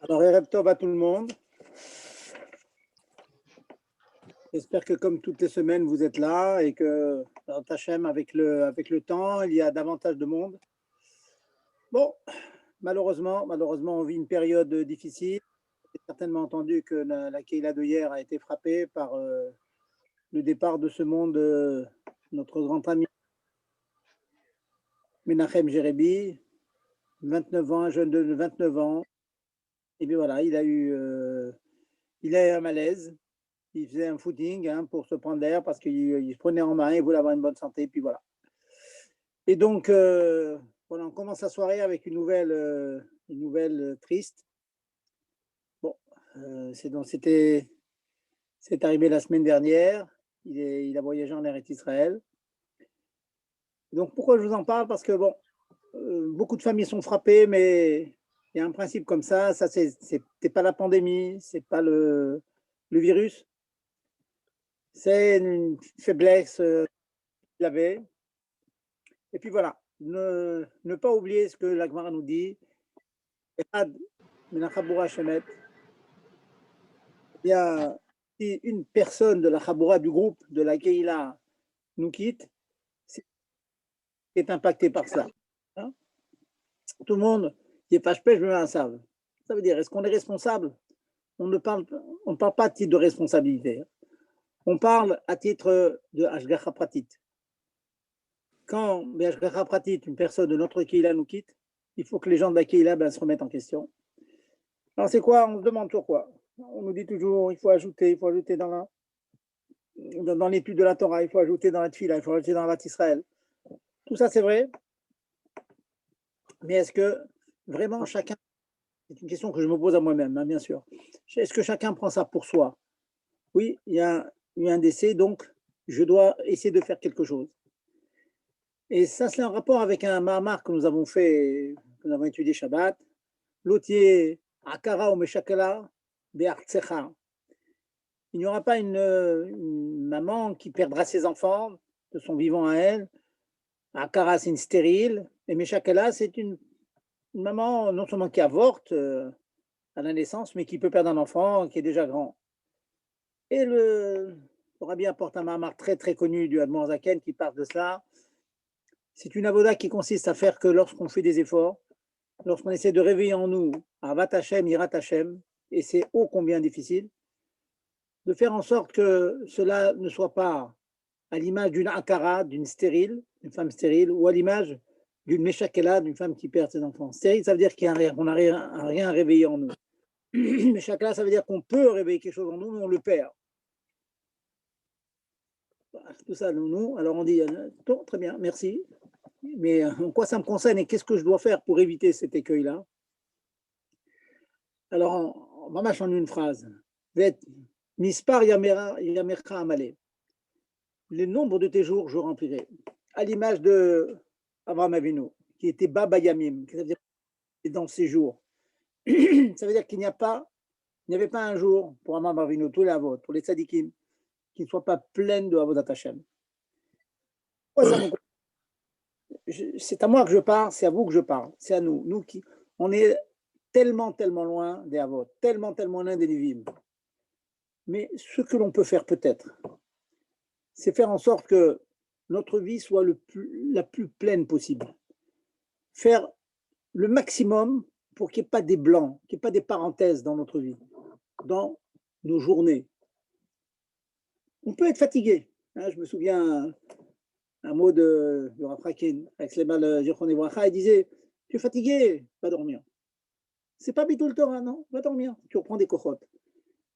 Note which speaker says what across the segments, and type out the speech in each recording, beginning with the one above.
Speaker 1: Alors, Erev Tov à tout le monde. J'espère que comme toutes les semaines, vous êtes là et que dans Hachem, avec le temps, il y a davantage de monde. Bon, malheureusement, on vit une période difficile. Vous avez certainement entendu que la Keila de hier a été frappée par le départ de ce monde, notre grand ami Menachem Jerebi, 29 ans, un jeune de 29 ans. Et bien voilà, il a eu un malaise. Il faisait un footing pour se prendre l'air parce qu'il se prenait en main, il voulait avoir une bonne santé, puis voilà. Et donc, voilà, on commence la soirée avec une nouvelle triste. Bon, c'est arrivé la semaine dernière. Il a voyagé en Eretz Israël. Donc, pourquoi je vous en parle? Parce que, bon, beaucoup de familles sont frappées, mais il y a un principe comme ça. Ça, c'est pas la pandémie, c'est pas le virus. C'est une faiblesse qu'il avait. Et puis voilà, ne pas oublier ce que la Gemara nous dit. Il y a une personne de la Chaboura, du groupe, de la Keïla, nous quitte, est impacté par ça. Hein? Tout le monde, qui est pêche, je me mets à ça. Ça veut dire, est-ce qu'on est responsable? On ne parle pas à titre de responsabilité. On parle à titre de Ashgacha Pratit. Quand Ashgacha Pratit, une personne de notre Keïla nous quitte, il faut que les gens de la Keïla se remettent en question. Alors c'est quoi? On se demande toujours quoi? On nous dit toujours, il faut ajouter dans l'étude de la Torah, il faut ajouter dans la Tfila, il faut ajouter dans la Vat Israël. Tout ça c'est vrai, mais est-ce que vraiment chacun, c'est une question que je me pose à moi-même, bien sûr, est-ce que chacun prend ça pour soi? Oui, il y a eu un décès, donc je dois essayer de faire quelque chose. Et ça, c'est un rapport avec un Mahamar que nous avons étudié Shabbat, l'otier Akara ou Meshakala Be'artsecha. Il n'y aura pas une maman qui perdra ses enfants de son vivant à elle. Akara, c'est une stérile. Et Meshakala, c'est une maman non seulement qui avorte à la naissance, mais qui peut perdre un enfant qui est déjà grand. Et le Rabbi apporte un mahamar très très connu du Admor Zaken qui parle de cela. C'est une avoda qui consiste à faire que lorsqu'on fait des efforts, lorsqu'on essaie de réveiller en nous Avat Hashem, Yirat Hashem, et c'est ô combien difficile, de faire en sorte que cela ne soit pas à l'image d'une akara, d'une femme stérile, ou à l'image d'une meshakela, d'une femme qui perd ses enfants. Stérile, ça veut dire qu'on n'a rien à réveiller en nous. Meshakela, ça veut dire qu'on peut réveiller quelque chose en nous, mais on le perd. Tout ça, nous, alors on dit, très bien, merci, mais en quoi ça me concerne et qu'est-ce que je dois faire pour éviter cet écueil-là? Alors, on va marcher en une phrase. Mispar yamercha amale. Le nombre de tes jours, je remplirai. À l'image de Abraham Avinu, qui était Baba Yamim, ça veut dire dans ses jours. Ça veut dire qu'il n'y avait pas un jour pour Abraham Avinu, tous les avot, pour les tzadikim, qui ne soient pas pleines de Avodat Hashem. C'est à moi que je parle, c'est à vous que je parle, c'est à nous. Nous qui, on est tellement loin des avot, tellement loin des Lévim. Mais ce que l'on peut faire peut-être, c'est faire en sorte que notre vie soit la plus pleine possible. Faire le maximum pour qu'il n'y ait pas des blancs, qu'il n'y ait pas des parenthèses dans notre vie, dans nos journées. On peut être fatigué. Je me souviens un mot de Rav Rakin, avec les mal il disait, tu es fatigué, va dormir. C'est pas Bitul Torah, non, va dormir. Tu reprends des kochot.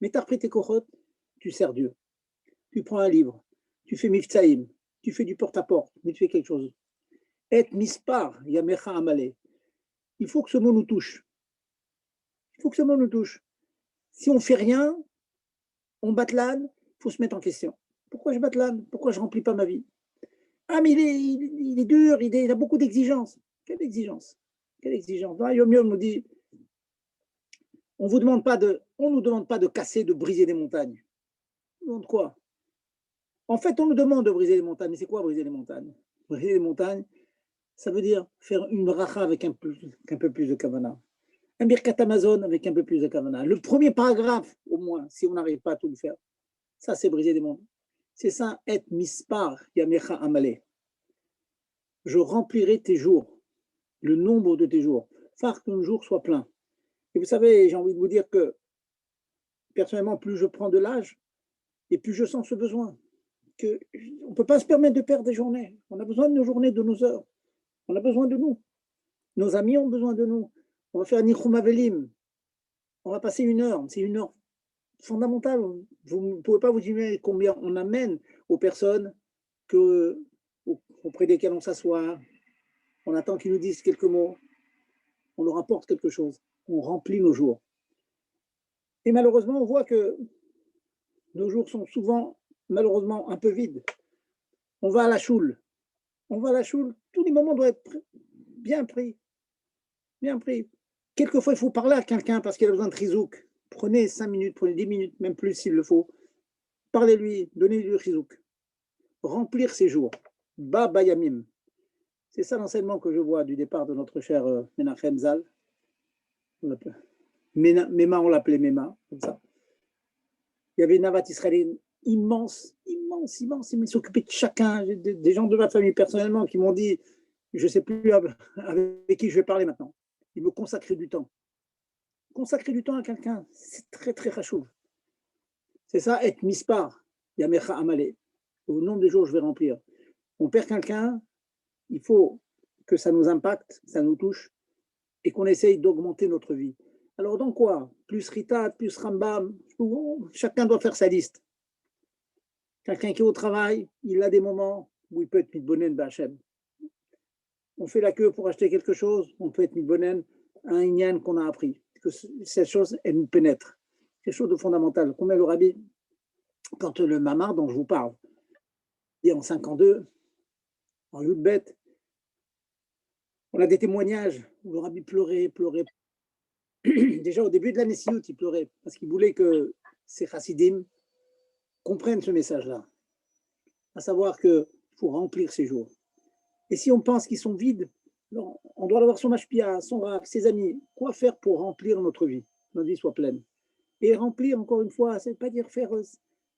Speaker 1: Mais tu as repris tes kochot, tu sers Dieu. Tu prends un livre, tu fais miftsaïm, tu fais du porte-à-porte, mais tu fais quelque chose. Et mispar, yamecha amale. Il faut que ce mot nous touche. Il faut que ce mot nous touche. Si on ne fait rien, on batlane, il faut se mettre en question. Pourquoi je batlane? Pourquoi je ne remplis pas ma vie? Ah, mais il est dur, il a beaucoup d'exigences. Quelle exigence? Quelle exigence? Yom Yom nous dit, on ne nous demande pas de casser, de briser des montagnes. On nous demande quoi? En fait, on nous demande de briser les montagnes. Mais c'est quoi briser les montagnes? Briser les montagnes, ça veut dire faire une bracha avec un peu plus de kavana. Un Birkat Amazon avec un peu plus de kavana. Le premier paragraphe, au moins, si on n'arrive pas à tout le faire, ça c'est briser des mondes. C'est ça, être mispar yamecha amale. Je remplirai tes jours, le nombre de tes jours. Faire que ton jour soit plein. Et vous savez, j'ai envie de vous dire que personnellement, plus je prends de l'âge, et plus je sens ce besoin. On ne peut pas se permettre de perdre des journées. On a besoin de nos journées, de nos heures. On a besoin de nous. Nos amis ont besoin de nous. On va faire Nichum Avelim. On va passer 1 heure. C'est 1 heure fondamentale. Vous ne pouvez pas vous imaginer combien on amène aux personnes auprès desquelles on s'assoit. On attend qu'ils nous disent quelques mots. On leur apporte quelque chose. On remplit nos jours. Et malheureusement, on voit que nos jours sont souvent, malheureusement, un peu vides. On va à la choule. Tous les moments doivent être bien pris. Bien pris. Quelquefois, il faut parler à quelqu'un parce qu'il a besoin de chizouk. Prenez 5 minutes, prenez 10 minutes, même plus s'il le faut. Parlez-lui, donnez-lui le chizouk. Remplir ses jours. Ba bayamim. C'est ça l'enseignement que je vois du départ de notre cher Menachem Zal. Mema, on l'appelait Mema, comme ça. Il y avait une avat israélienne immense. Il s'occupait de chacun. Des gens de ma famille personnellement qui m'ont dit, je ne sais plus avec qui je vais parler maintenant. Il me consacrait du temps. Consacrer du temps à quelqu'un, c'est très, très rachouv. C'est ça, être mispar, yamecha amale. Au nombre de jours, je vais remplir. On perd quelqu'un, il faut que ça nous impacte, ça nous touche, et qu'on essaye d'augmenter notre vie. Alors, dans quoi? Plus Ritat, plus Rambam, chacun doit faire sa liste. Quelqu'un qui est au travail, il a des moments où il peut être mitbonen b'Hachem. On fait la queue pour acheter quelque chose, on peut être mitbonen à un inyan qu'on a appris. Que cette chose, elle nous pénètre. Quelque chose de fondamental. Combien le rabbi, quand le mamar dont je vous parle, et en 52, en Youdbet, on a des témoignages où le rabbi pleurait. Déjà au début de la Nessiout, il pleurait parce qu'il voulait que ces chassidim comprennent ce message-là, à savoir qu'il faut remplir ses jours. Et si on pense qu'ils sont vides, non, on doit avoir son mashpia, son rap, ses amis. Quoi faire pour remplir notre vie? Notre vie soit pleine. Et remplir, encore une fois, ça ne veut pas dire faire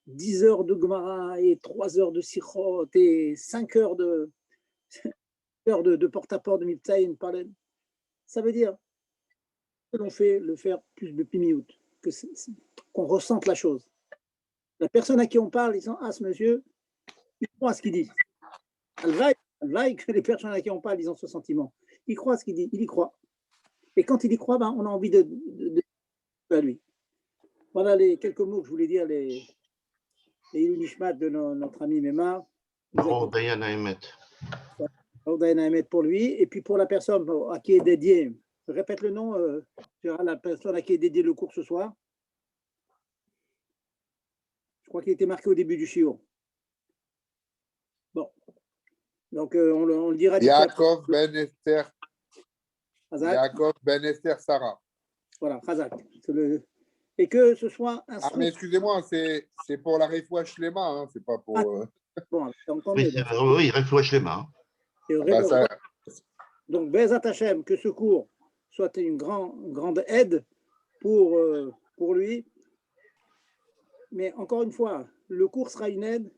Speaker 1: 10 heures de Gemara et 3 heures de Sichot et 5 heures de porte-à-porte de Miptzaïn. Ça veut dire que l'on fait le faire plus de pimiout, qu'on ressente la chose. La personne à qui on parle, ils disent ah, ce monsieur, il croit à ce qu'il dit. Alvaï, que les personnes à qui on parle, ils ont ce sentiment. Il croit à ce qu'il dit, il y croit. Et quand il y croit, ben, on a envie de à lui. Voilà les quelques mots que je voulais dire, les Ilou Nishmat de notre ami Mema.
Speaker 2: Dayan Haemet.
Speaker 1: Dayan Haemet pour lui, et puis pour la personne à qui est dédié, je répète le nom, la personne à qui est dédié le cours ce soir. Je crois qu'il était marqué au début du shiur. Bon. Donc, on le dira.
Speaker 3: Yaakov Ben Esther. Yaakov Ben Esther Sarah.
Speaker 1: Voilà, Chazak. Et que ce soit un.
Speaker 3: Ah, mais excusez-moi, c'est pour la Refoua Shlema, hein, c'est pas pour.
Speaker 1: Bon,
Speaker 2: oui, Refoua Shlema.
Speaker 1: Donc, Bezat Hashem, que ce cours soit une grande aide pour lui. Mais encore une fois, le cours sera une aide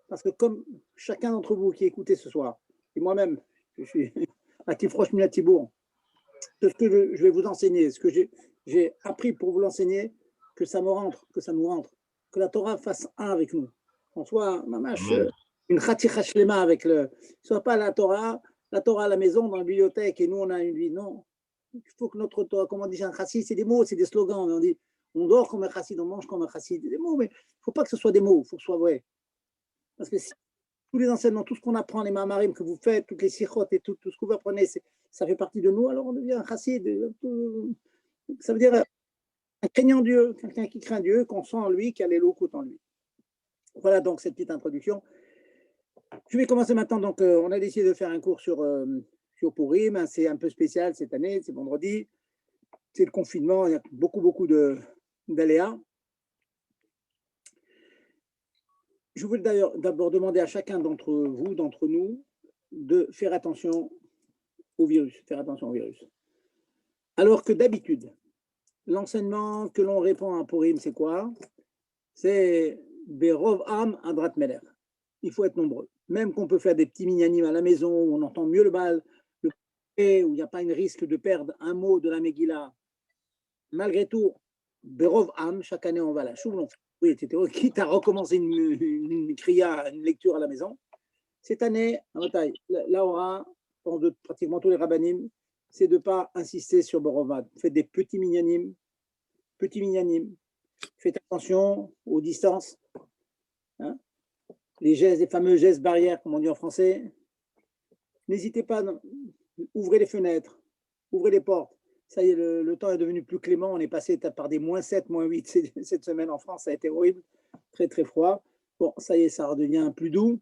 Speaker 1: parce que comme chacun d'entre vous qui écoutez ce soir, et moi-même, je suis à Tifroche Minatibourg, ce que je vais vous enseigner, ce que j'ai appris pour vous l'enseigner, que ça me rentre, que ça nous rentre, que la Torah fasse un avec nous. Qu'on soit une chaticha shlema avec soit pas la Torah à la maison, dans la bibliothèque, et nous on a une vie. Non. Il faut que notre Torah, comme on dit, un chassid, c'est des mots, c'est des slogans. On dit, on dort comme un chassid, on mange comme un chassid. Des mots, mais il ne faut pas que ce soit des mots, il faut que ce soit vrai. Parce que si tous les enseignements, tout ce qu'on apprend, les mamarim que vous faites, toutes les sikhot et tout ce que vous apprenez, ça fait partie de nous, alors on devient un chassid. Ça veut dire un craignant Dieu, quelqu'un qui craint Dieu, qu'on sent en lui, qui a les locaux en lui. Voilà donc cette petite introduction. Je vais commencer maintenant. Donc, on a décidé de faire un cours sur Purim. C'est un peu spécial cette année, c'est vendredi. C'est le confinement, il y a beaucoup d'aléas. Je voulais d'ailleurs d'abord demander à chacun d'entre vous, d'entre nous, de faire attention au virus. Alors que d'habitude, l'enseignement que l'on répond à Purim, c'est quoi? C'est Berov Am Adrat Meler. Il faut être nombreux. Même qu'on peut faire des petits minyanim à la maison, où on entend mieux le bal, où il n'y a pas un risque de perdre un mot de la Megillah. Malgré tout, Berov Am, chaque année on va à la choule, oui, etc. Quitte à recommencer une kriya, une lecture à la maison. Cette année, la Hora, de pratiquement tous les rabbanim, c'est de ne pas insister sur Berov. Faites des petits minyanim. Faites attention aux distances. Hein, les gestes, les fameux gestes barrières, comme on dit en français. N'hésitez pas, ouvrez les fenêtres, ouvrez les portes. Ça y est, le temps est devenu plus clément. On est passé par des -7, -8 cette semaine en France. Ça a été horrible, très, très froid. Bon, ça y est, ça redevient plus doux.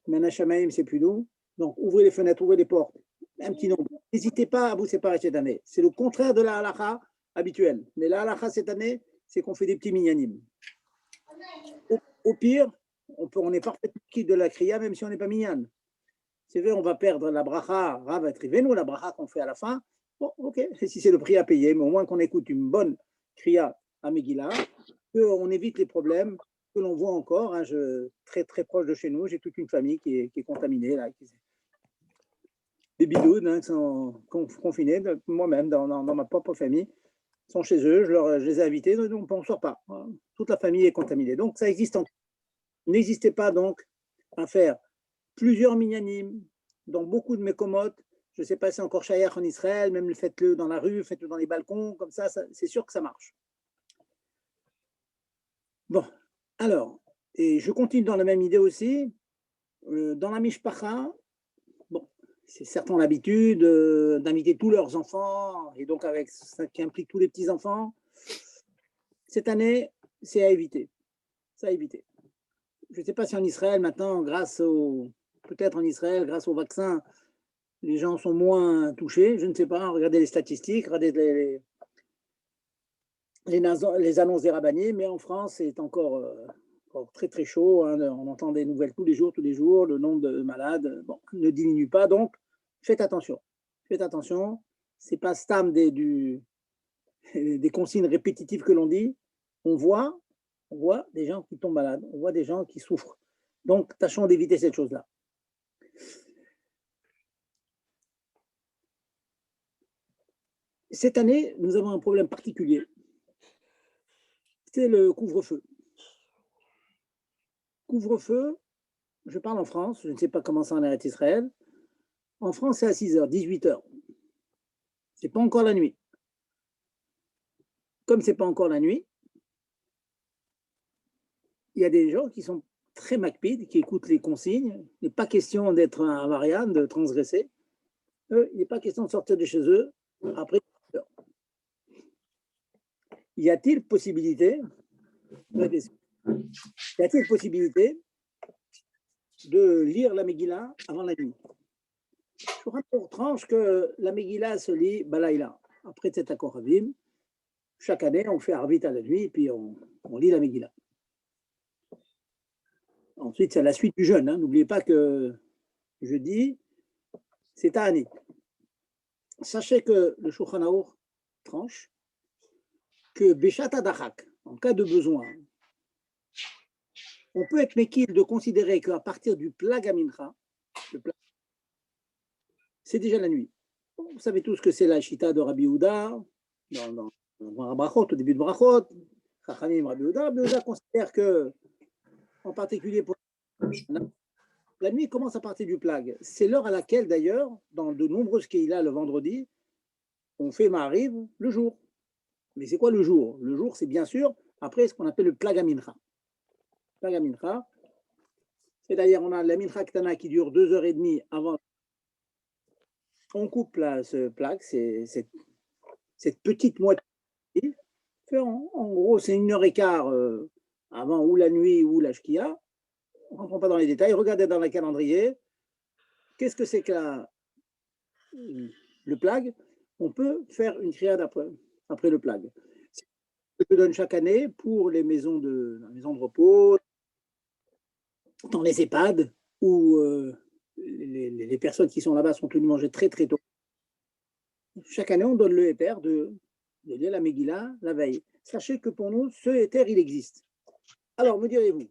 Speaker 1: Maintenant, Shamaïm, c'est plus doux. Donc, ouvrez les fenêtres, ouvrez les portes. Un petit nombre. N'hésitez pas à vous séparer cette année. C'est le contraire de la halakha habituelle. Mais la halakha cette année, c'est qu'on fait des petits minyanim. Au pire, on est parfaitement quitte de la kriya, même si on n'est pas minyan. C'est vrai, on va perdre la bracha, Rav Etrivenu, la bracha qu'on fait à la fin. Bon, ok, si c'est le prix à payer, mais au moins qu'on écoute une bonne kriya à Megillah, qu'on évite les problèmes que l'on voit encore. Hein, très, très proche de chez nous, j'ai toute une famille qui est contaminée, là, des bidounes hein, qui sont confinés, moi-même, dans ma propre famille. Sont chez eux, je les ai invités, donc on ne sort pas. Toute la famille est contaminée. Donc ça existe encore. N'hésitez pas donc à faire plusieurs minyanim dans beaucoup de mécomotes. Je ne sais pas si c'est encore shayach en Israël, même faites-le dans la rue, faites-le dans les balcons, comme ça c'est sûr que ça marche. Bon, alors, et je continue dans la même idée aussi. Dans la mishpacha, bon, c'est certains ont l'habitude d'inviter tous leurs enfants, et donc avec ça qui implique tous les petits-enfants. Cette année, c'est à éviter. Ça à éviter. Je ne sais pas si en Israël, maintenant, peut-être en Israël, grâce au vaccin, les gens sont moins touchés. Je ne sais pas. Regardez les statistiques, regardez les annonces des rabbiniers, mais en France, c'est encore très, très chaud. Hein. On entend des nouvelles tous les jours. Le nombre de malades ne diminue pas. Donc, faites attention. Faites attention. Ce n'est pas stam des consignes répétitives que l'on dit. On voit des gens qui tombent malades, on voit des gens qui souffrent. Donc, tâchons d'éviter cette chose-là. Cette année, nous avons un problème particulier. C'est le couvre-feu. Couvre-feu, je parle en France, je ne sais pas comment ça en est à Israël. En France, c'est à 6h, 18h. Ce n'est pas encore la nuit. Comme ce n'est pas encore la nuit, il y a des gens qui sont très macpides, qui écoutent les consignes. Il n'est pas question d'être un variant, de transgresser. Il n'est pas question de sortir de chez eux après 18 heures. Y a-t-il possibilité de lire la Megillah avant la nuit? Je vous rappelle tranche que la Megillah se lit Balaïla, après Tzedakot Koravim. Chaque année, on fait Arvit à la nuit et puis on lit la Megillah. Ensuite, c'est la suite du jeûne. Hein. N'oubliez pas que jeudi, c'est à Anit. Sachez que le Shulchan Aruch tranche que Beshat Adachak, en cas de besoin, on peut être méquille de considérer qu'à partir du Plag Amincha, c'est déjà la nuit. Vous savez tous que c'est la Shita de Rabbi Yehuda, dans Brachot, au début de Brachot, Chachamim, Rabbi Yehuda considère que, en particulier pour la nuit commence à partir du Plag. C'est l'heure à laquelle, d'ailleurs, dans de nombreuses Keilah le vendredi, on fait Ma'ariv le jour. Mais c'est quoi le jour? Le jour, c'est bien sûr après ce qu'on appelle le Plag Amincha. Plag Amincha, c'est-à-dire on a la Mincha Ktana qui dure 2h30 avant. On coupe ce Plag, cette petite moitié. En gros, c'est 1h15 avant ou la nuit ou la Shkia. On ne rentre pas dans les détails. Regardez dans le calendrier. Qu'est-ce que c'est que le Plag? On peut faire une criade après le Plag. Je donne chaque année pour les maisons de repos, dans les EHPAD, où les personnes qui sont là-bas sont tenues de manger très très tôt. chaque année, on donne le éther de lire la Megillah la veille. Sachez que pour nous, ce éther, il existe. Alors, me direz-vous,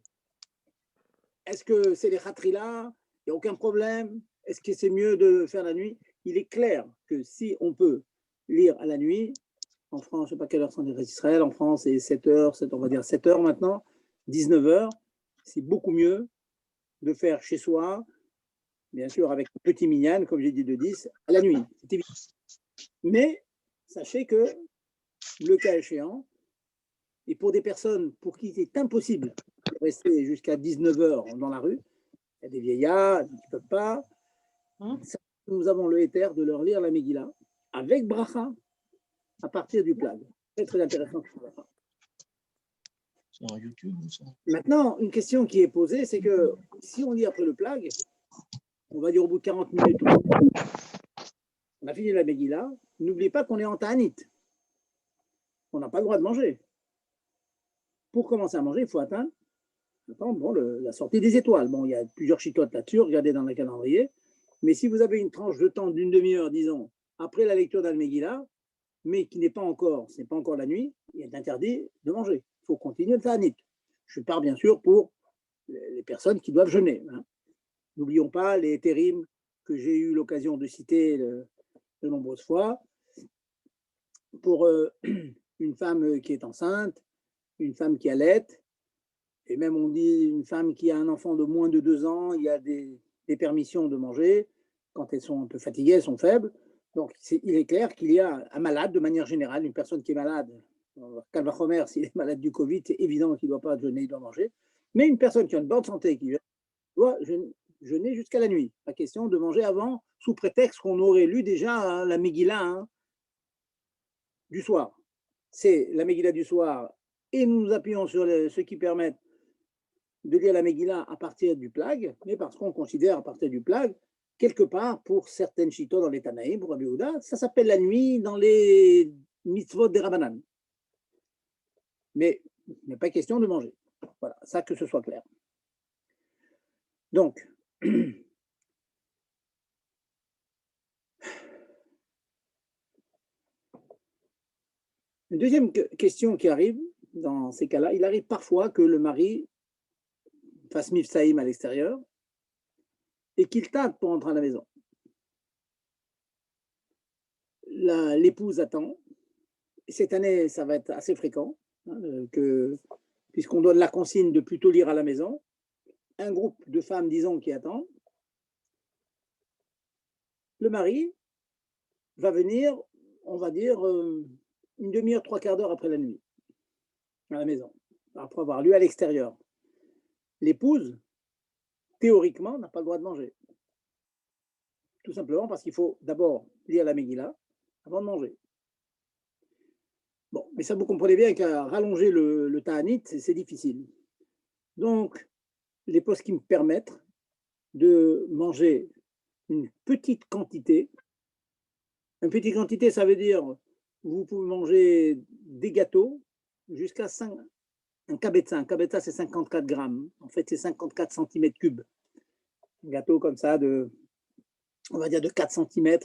Speaker 1: est-ce que c'est les khatrila? Il n'y a aucun problème? Est-ce que c'est mieux de faire la nuit? Il est clair que si on peut lire à la nuit, en France, je ne sais pas quelle heure sont les Israël, en France, c'est 7 heures, on va dire 7 heures maintenant, 19 heures, c'est beaucoup mieux de faire chez soi, bien sûr avec un petit minyan, comme j'ai dit de 10, à la nuit. C'est évident. Mais sachez que, le cas échéant, et pour des personnes pour qui c'est impossible de rester jusqu'à 19 heures dans la rue, il y a des vieillards qui ne peuvent pas, nous avons le éther de leur lire la Megillah avec bracha à partir du plag. C'est très intéressant. Maintenant, une question qui est posée, c'est que si on lit après le plag, on va dire au bout de 40 minutes, on a fini la Megillah, n'oubliez pas qu'on est en Ta'anit. On n'a pas le droit de manger. Pour commencer à manger, il faut attendre la sortie des étoiles. Bon, il y a plusieurs chitotes là-dessus, regardez dans le calendrier. Mais si vous avez une tranche de temps d'une demi-heure, disons, après la lecture d'Al-Megillah, mais qui n'est pas encore, ce n'est pas encore la nuit, il est interdit de manger. Il faut continuer le Ta'anit. Je pars bien sûr pour les personnes qui doivent jeûner. N'oublions pas les térim que j'ai eu l'occasion de citer de nombreuses fois. Pour une femme qui est enceinte, une femme qui allait, et même on dit une femme qui a un enfant de moins de 2 ans, il y a des permissions de manger. Quand elles sont un peu fatiguées, elles sont faibles. Donc il est clair qu'il y a un malade, de manière générale, une personne qui est malade, Calvachomer, s'il est malade du Covid, c'est évident qu'il ne doit pas jeûner, il doit manger. Mais une personne qui a une bonne santé, qui doit jeûner jusqu'à la nuit. Pas question de manger avant, sous prétexte qu'on aurait lu déjà la Megillah du soir. C'est la Megillah du soir, et nous nous appuyons sur ceux qui permettent de lire la Megillah à partir du plag, mais parce qu'on considère à partir du plag, quelque part, pour certaines chitos dans les Tanaïm, pour Rabbi Yehuda, ça s'appelle la nuit dans les mitzvot des Rabbanan. Mais il n'est pas question de manger. Voilà, ça que ce soit clair. Donc, une deuxième question qui arrive dans ces cas-là, il arrive parfois que le mari fasse mifsaïm à l'extérieur et qu'il tarde pour entrer à la maison. L'épouse attend. Cette année, ça va être assez fréquent, puisqu'on donne la consigne de plutôt lire à la maison. Un groupe de femmes, disons, qui attendent. Le mari va venir, on va dire, une demi-heure, 3/4 d'heure après la nuit, à la maison, après avoir lu à l'extérieur. L'épouse, théoriquement, n'a pas le droit de manger. Tout simplement parce qu'il faut d'abord lire la Megillah avant de manger. Bon, mais ça, vous comprenez bien qu'à rallonger le Ta'anit, c'est difficile. Donc, les postes qui me permettent de manger une petite quantité. Une petite quantité, ça veut dire vous pouvez manger des gâteaux jusqu'à 5, un kabetza. Un kabetza, c'est 54 grammes. En fait, c'est 54 cm3. Un gâteau comme ça on va dire de 4 cm.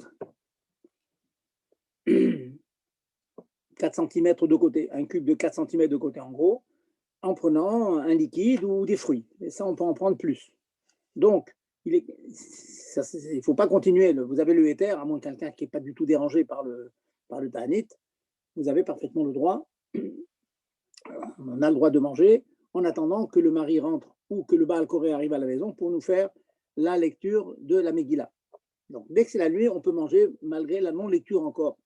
Speaker 1: 4 cm de côté, un cube de 4 cm de côté en gros, en prenant un liquide ou des fruits. Et ça, on peut en prendre plus. Donc, il ne faut pas continuer. Vous avez le éther, à moins que quelqu'un qui n'est pas du tout dérangé par le Ta'anit, vous avez parfaitement le droit. On a le droit de manger en attendant que le mari rentre ou que le Baal Koré arrive à la maison pour nous faire la lecture de la Megillah. Donc, dès que c'est la nuit, on peut manger malgré la non-lecture encore.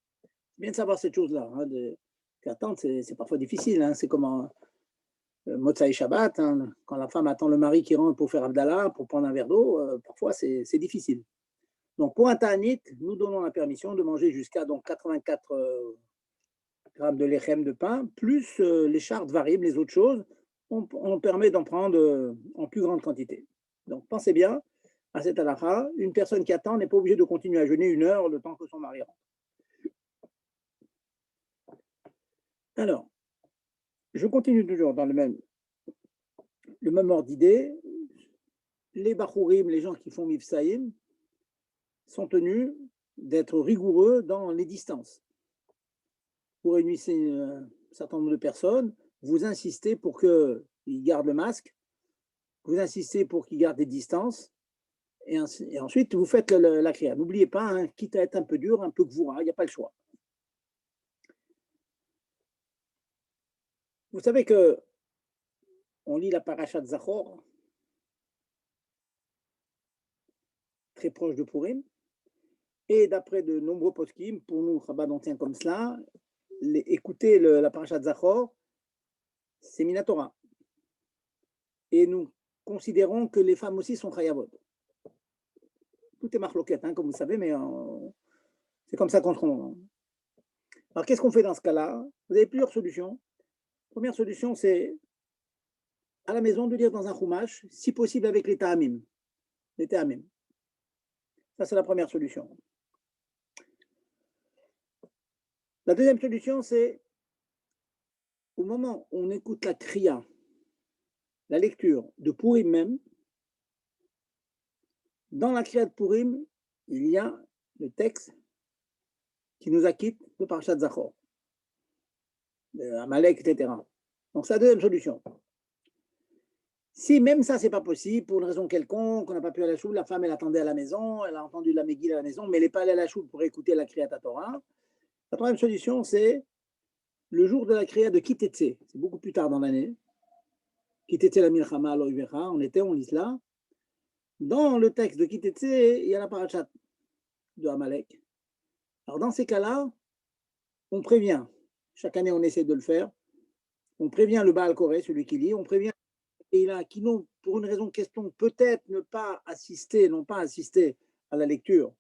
Speaker 1: Bien de savoir cette chose-là. Attendre, c'est parfois difficile. C'est comme Motsai Shabbat, quand la femme attend le mari qui rentre pour faire Abdallah, pour prendre un verre d'eau, parfois c'est difficile. Donc pour un Ta'anit, nous donnons la permission de manger jusqu'à 84 grammes de lechem de pain, plus les chartes variables, les autres choses, on permet d'en prendre en plus grande quantité. Donc pensez bien à cette halakha, une personne qui attend n'est pas obligée de continuer à jeûner 1 heure le temps que son mari rentre. Alors, je continue toujours dans le même ordre d'idée. Les Bachourim, les gens qui font Mifsaïm, sont tenus d'être rigoureux dans les distances. Vous réunissez un certain nombre de personnes, vous insistez pour qu'ils gardent le masque, vous insistez pour qu'ils gardent des distances, et ensuite vous faites la kriya. N'oubliez pas, hein, quitte à être un peu dur, un peu gvoura, il n'y a pas le choix. Vous savez que on lit la paracha de Zachor, très proche de Purim, et d'après de nombreux poskim, pour nous, Chabad, on tient comme cela, écouter la paracha de Zachor, c'est Minatora. Et nous considérons que les femmes aussi sont chayavot. Tout est marloquette, hein, comme vous savez, mais c'est comme ça qu'on se rend. Alors, qu'est-ce qu'on fait dans ce cas-là? Vous avez plusieurs solutions. Première solution, c'est à la maison de lire dans un chumash, si possible avec les ta'amim. Les ta'amim. Ça, c'est la première solution. La deuxième solution, c'est au moment où on écoute la kriya, la lecture de Purim même, dans la kriya de Purim, il y a le texte qui nous acquitte de Parashat Zachor, de Amalek, etc. Donc, c'est la deuxième solution. Si même ça, ce n'est pas possible, pour une raison quelconque, on n'a pas pu aller à la choule, la femme, elle attendait à la maison, elle a entendu la Megillah à la maison, mais elle n'est pas allée à la choule pour écouter la Kriyat Torah. La troisième solution, c'est le jour de la Kriyat de Kitetse. C'est beaucoup plus tard dans l'année. Kitetse la Milchama lo Ivecha, on lit cela. Dans le texte de Kitetse, il y a la parachat de Amalek. Alors, dans ces cas-là, on prévient. Chaque année, on essaie de le faire. On prévient le Baal Koré, celui qui lit. On prévient et là, qui n'ont, pour une raison de question, peut-être n'ont pas assisté à la lecture.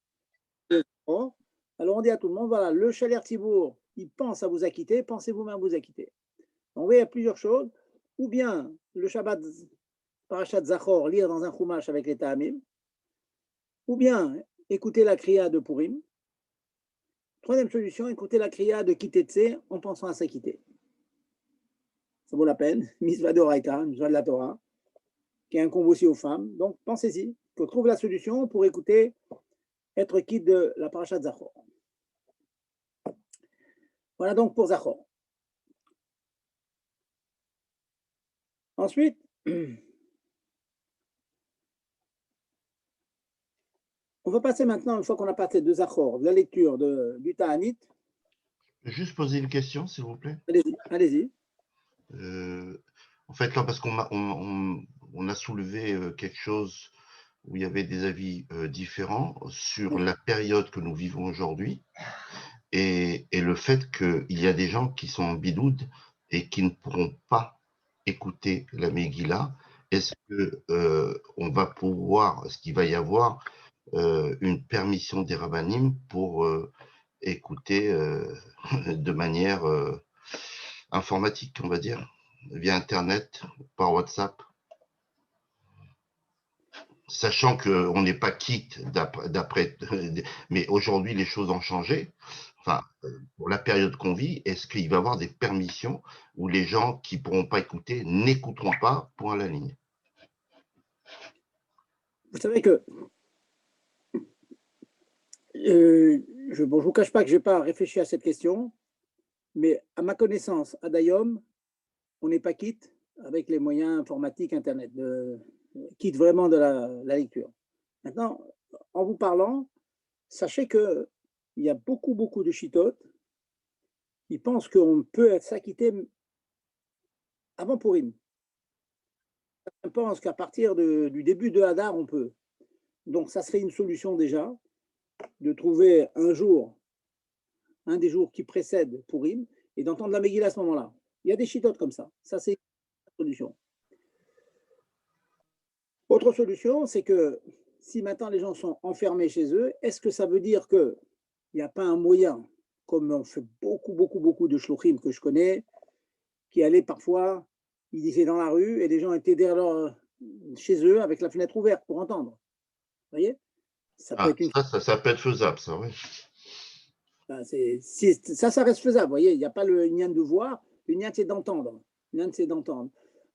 Speaker 1: Alors on dit à tout le monde, voilà, le Shaler Tzibour, il pense à vous acquitter, pensez vous-même à vous acquitter. Donc, oui, il y a plusieurs choses. Ou bien le Shabbat Parashat Zachor, lire dans un chumash avec les ta'amim. Ou bien écouter la kriya de Purim. Troisième solution, écouter la kriya de Kitetse en pensant à s'acquitter. Ça vaut la peine, Mitzvah de Oraita, Mitzvah de la Torah, qui incombe aussi aux femmes. Donc, pensez-y, qu'on trouve la solution pour écouter, être quitte de la paracha de Zachor. Voilà donc pour Zachor. Ensuite, on va passer maintenant, une fois qu'on a passé de Zachor, de la lecture du Ta'anit.
Speaker 2: Juste poser une question, s'il vous plaît.
Speaker 1: Allez-y, allez-y.
Speaker 2: En fait, là, parce qu'on a soulevé quelque chose où il y avait des avis différents sur la période que nous vivons aujourd'hui et le fait qu'il y a des gens qui sont en bidoud et qui ne pourront pas écouter la Megillah. Est-ce qu'on va pouvoir, est-ce qu'il va y avoir une permission des rabbanim pour écouter de manière informatique, on va dire, via Internet, par WhatsApp, sachant qu'on n'est pas quitte d'après, mais aujourd'hui les choses ont changé. Enfin, pour la période qu'on vit, est-ce qu'il va y avoir des permissions où les gens qui ne pourront pas écouter n'écouteront pas, point à la ligne?
Speaker 1: Vous savez que je ne vous cache pas que je n'ai pas réfléchi à cette question, mais à ma connaissance, à Dayom, on n'est pas quitte avec les moyens informatiques, Internet, quitte vraiment de la lecture. Maintenant, en vous parlant, sachez qu'il y a beaucoup de chitotes qui pensent qu'on peut s'acquitter avant Purim. On pense qu'à partir du début de Hadar, on peut. Donc, ça serait une solution déjà de trouver un des jours qui précède Purim, et d'entendre la Megillah à ce moment-là. Il y a des chitotes comme ça. Ça, c'est une solution. Autre solution, c'est que si maintenant les gens sont enfermés chez eux, est-ce que ça veut dire qu'il n'y a pas un moyen, comme on fait beaucoup de shluchim que je connais, qui allaient parfois, ils disaient dans la rue, et les gens étaient derrière chez eux avec la fenêtre ouverte pour entendre. Vous voyez?
Speaker 2: Ça peut être faisable, ça, oui.
Speaker 1: Ça reste faisable. Vous voyez, il n'y a pas le lien de voir, le lien c'est d'entendre.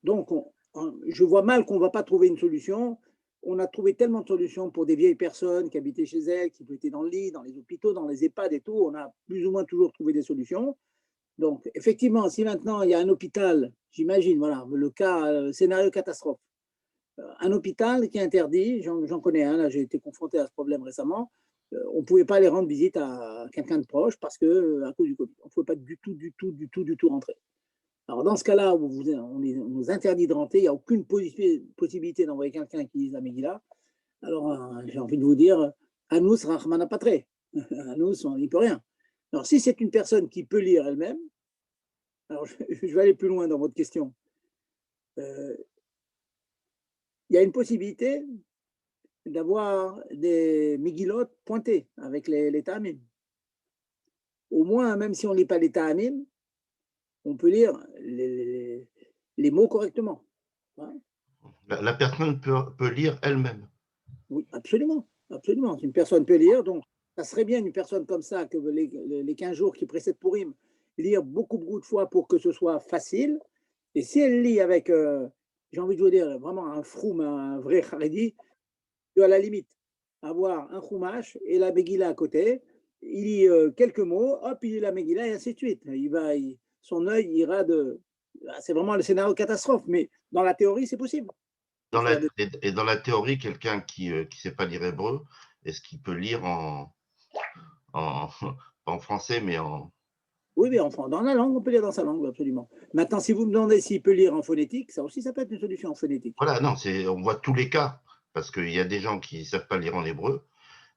Speaker 1: Donc, je vois mal qu'on ne va pas trouver une solution on a trouvé tellement de solutions pour des vieilles personnes qui habitaient chez elles, qui étaient dans le lit, dans les hôpitaux, dans les EHPAD et tout. On a plus ou moins toujours trouvé des solutions. Donc, effectivement, si maintenant il y a un hôpital, j'imagine, voilà, le cas, scénario catastrophe, un hôpital qui est interdit, j'en connais un, là j'ai été confronté à ce problème récemment, on ne pouvait pas aller rendre visite à quelqu'un de proche parce qu'à cause du Covid, on ne pouvait pas du tout rentrer. Alors dans ce cas-là, on nous interdit de rentrer, il n'y a aucune possibilité d'envoyer quelqu'un qui lise la Megillah. Alors j'ai envie de vous dire, Anous Rahmana Patre, Anous, on n'y peut rien. Alors si c'est une personne qui peut lire elle-même, alors je vais aller plus loin dans votre question. Il y a une possibilité d'avoir des Megillot pointés avec les Ta'amim. Au moins, même si on ne lit pas les Ta'amim, on peut lire les mots correctement. Hein?
Speaker 2: La personne peut lire elle-même.
Speaker 1: Oui, absolument. Absolument. Une personne peut lire, donc ça serait bien une personne comme ça que les 15 jours qui précèdent Purim, lire beaucoup de fois pour que ce soit facile. Et si elle lit avec, j'ai envie de vous dire, vraiment un froum, un vrai Haredi, à la limite, avoir un Chumash et la Megillah à côté, il lit quelques mots, hop, il lit la Megillah et ainsi de suite. Son œil ira de... C'est vraiment le scénario catastrophe, mais dans la théorie, c'est possible.
Speaker 2: Et dans la théorie, quelqu'un qui ne sait pas lire hébreu, est-ce qu'il peut lire en français, mais en...
Speaker 1: Oui, mais dans la langue, on peut lire dans sa langue, absolument. Maintenant, si vous me demandez s'il peut lire en phonétique, ça aussi, ça peut être une solution en phonétique.
Speaker 2: Voilà, non, on voit tous les cas, parce qu'il y a des gens qui ne savent pas lire en hébreu,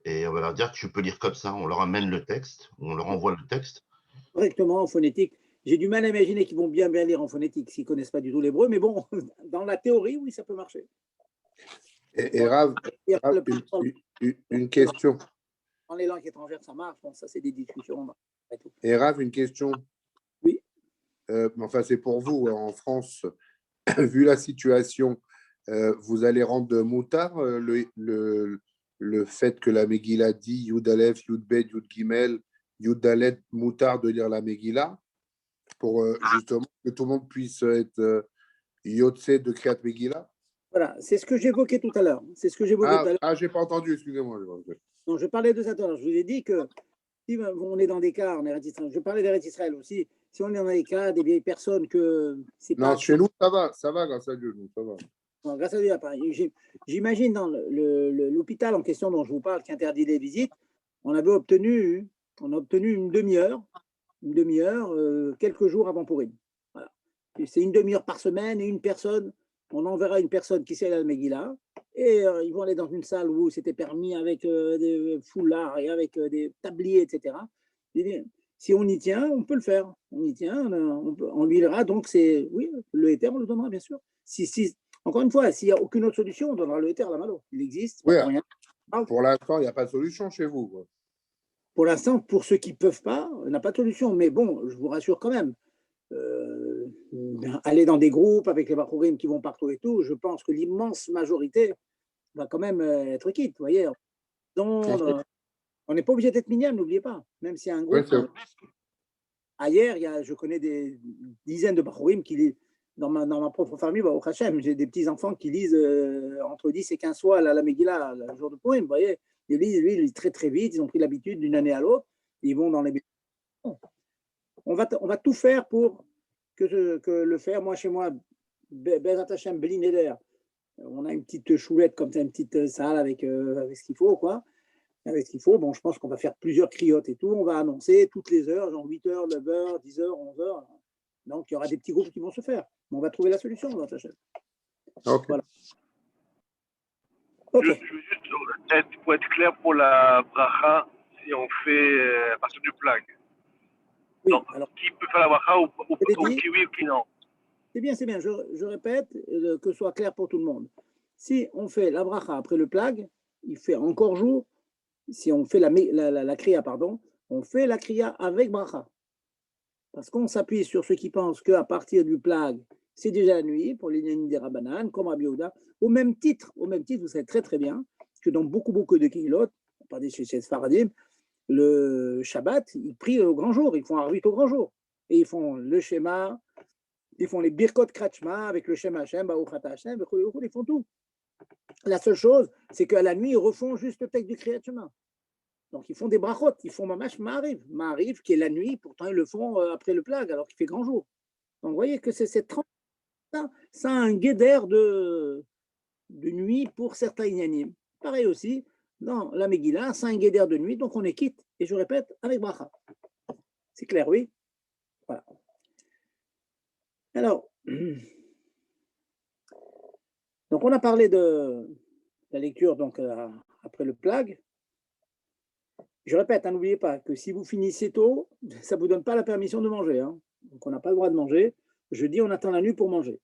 Speaker 2: et on va leur dire, tu peux lire comme ça, on leur amène le texte, on leur envoie le texte.
Speaker 1: Correctement en phonétique. J'ai du mal à imaginer qu'ils vont bien lire en phonétique s'ils ne connaissent pas du tout l'hébreu, mais bon, dans la théorie, oui, ça peut marcher.
Speaker 3: Et Rav, une question.
Speaker 1: Dans les langues étrangères, ça marche. Bon, ça, c'est des discussions.
Speaker 3: Et Rav, une question.
Speaker 1: Oui.
Speaker 3: Enfin, c'est pour vous, en France, vu la situation, vous allez rendre moutard le fait que la Megillah dit Yud Aleph, Yud Bet, Yud Gimel, Yud Dalet, moutard de lire la Megillah, pour justement que tout le monde puisse être Yotse de Kriyat Megillah.
Speaker 1: Voilà, c'est ce que j'évoquais tout à l'heure. C'est ce que j'évoquais tout à l'heure.
Speaker 3: Ah, j'ai pas entendu, excusez-moi.
Speaker 1: Non, je parlais de ça tout à l'heure. Je vous ai dit que si on est dans des cas, je parlais d'Eretz Israël aussi, si on est dans des cas, des vieilles personnes que c'est pas...
Speaker 3: Non, chez nous, ça va, grâce à Dieu, ça va.
Speaker 1: Non, grâce à Dieu, j'imagine dans l'hôpital en question dont je vous parle, qui interdit les visites, on a obtenu une demi-heure, quelques jours avant Purim. Voilà. C'est une demi-heure par semaine et une personne, on enverra une personne qui sait la Megillah, et ils vont aller dans une salle où c'était permis avec des foulards et avec des tabliers, etc. Et si on y tient, on peut le faire. On y tient, on lui donnera. Donc, oui, le Héter, on le donnera, bien sûr. Encore une fois, s'il n'y a aucune autre solution, on donnera le Héter à la Malo. Il existe.
Speaker 3: Oui, pour l'instant, il n'y a pas de solution chez vous. Quoi.
Speaker 1: Pour l'instant, pour ceux qui ne peuvent pas, on n'a pas de solution. Mais bon, je vous rassure quand même. Aller dans des groupes avec les Bachurim qui vont partout et tout, je pense que l'immense majorité va quand même être quitte. Vous voyez, on n'est pas obligé d'être minyan, n'oubliez pas. Même s'il y a un groupe. Ailleurs, je connais des dizaines de Bachurim qui lisent. Dans ma propre famille, au Hachem, j'ai des petits-enfants qui lisent entre 10 et 15 fois la Megillah le jour de Purim. Vous voyez, ils lisent très très vite, ils ont pris l'habitude d'une année à l'autre, ils vont dans les... On va tout faire pour que le faire. Moi, chez moi, Bezat Hashem, Bli Neder, on a une petite choulette comme ça, une petite salle avec ce qu'il faut, quoi. Avec ce qu'il faut. Bon, je pense qu'on va faire plusieurs criottes et tout. On va annoncer toutes les heures, genre 8h, 9h, 10h, 11h. Donc, il y aura des petits groupes qui vont se faire. Mais on va trouver la solution, Bezat Hashem.
Speaker 3: Okay.
Speaker 1: Voilà. Ok.
Speaker 4: Je veux juste pour être clair pour la bracha, si on fait à partir du plag.
Speaker 1: Oui,
Speaker 4: donc,
Speaker 1: alors,
Speaker 4: qui peut faire la bracha ou qui oui ou qui non?
Speaker 1: C'est bien, c'est bien. Je répète, que ce soit clair pour tout le monde. Si on fait la bracha après le plag, il fait encore jour. Si on fait la kriya, pardon, on fait la kriya avec bracha. Parce qu'on s'appuie sur ceux qui pensent qu'à partir du plag, c'est déjà la nuit, pour les Nénim des Rabbanan, comme Rabbi Yehuda. Au même titre, vous savez très très bien que dans beaucoup de Kehilot, pas des chez Sfaradim, le Shabbat, ils prient au grand jour, ils font Arvit au grand jour. Et ils font le schéma, ils font les Birkot Kratchma avec le Shem Hashem, Baruch Ata Hashem, ils font tout. La seule chose, c'est qu'à la nuit, ils refont juste le texte du Kriyat Shema. Donc, ils font des brachot, ils font mamash ma'ariv. Ma'ariv, qui est la nuit, pourtant, ils le font après le plag, alors qu'il fait grand jour. Donc, vous voyez que c'est cette ça a un guédère de nuit pour certains inanimes. Pareil aussi, dans la Megillah, c'est un guédère de nuit, donc on est quitte, et je répète, avec bracha. C'est clair, oui? Voilà. Alors, donc on a parlé de la lecture donc, après le plag. Je répète, n'oubliez pas que si vous finissez tôt, ça ne vous donne pas la permission de manger. Hein. Donc on n'a pas le droit de manger. Jeudi, on attend la nuit pour manger.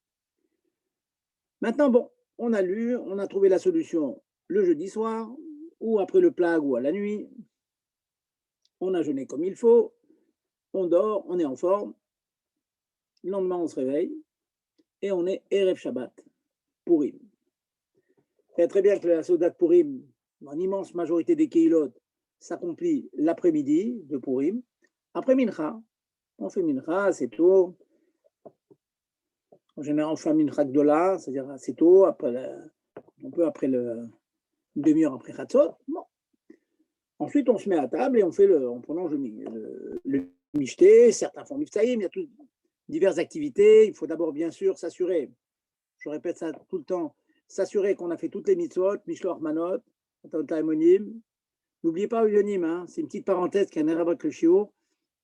Speaker 1: Maintenant, bon, on a lu, on a trouvé la solution le jeudi soir, ou après le plag, ou à la nuit. On a jeûné comme il faut, on dort, on est en forme. Le lendemain, on se réveille, et on est Erev Shabbat, Purim. C'est très bien que la Soudat Purim, dans l'immense majorité des Keilot, s'accomplit l'après-midi de Purim. Après Mincha, on fait Mincha, c'est tôt. En général, on fait un Mincha Gdola, c'est-à-dire assez tôt, un peu après une demi-heure après Chatzot. Bon. Ensuite, on se met à table et on prolonge le Mishté. Certains font Miftaïm, il y a diverses activités. Il faut d'abord, bien sûr, s'assurer, je répète ça tout le temps, s'assurer qu'on a fait toutes les mitzvot, Mishloach Manot, Taimonim. N'oubliez pas Yonim, hein, c'est une petite parenthèse qui a un rapport avec le shiur.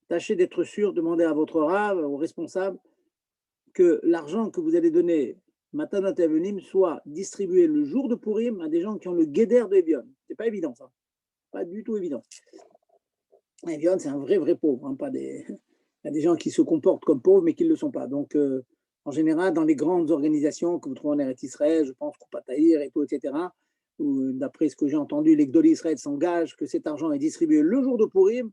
Speaker 1: Tâchez d'être sûr, demandez à votre rave, au responsable, que l'argent que vous allez donner Matanat Yonim soit distribué le jour de Purim à des gens qui ont le guédère de Evion. C'est pas évident ça, pas du tout évident. Evion, c'est un vrai pauvre, hein, pas des... Il y a des gens qui se comportent comme pauvres mais qui ne le sont pas. Donc, en général, dans les grandes organisations que vous trouvez en Eretz Israël, je pense Koupat Tahir et tout, etc., d'après ce que j'ai entendu, les Gdol Israël s'engagent que cet argent est distribué le jour de Purim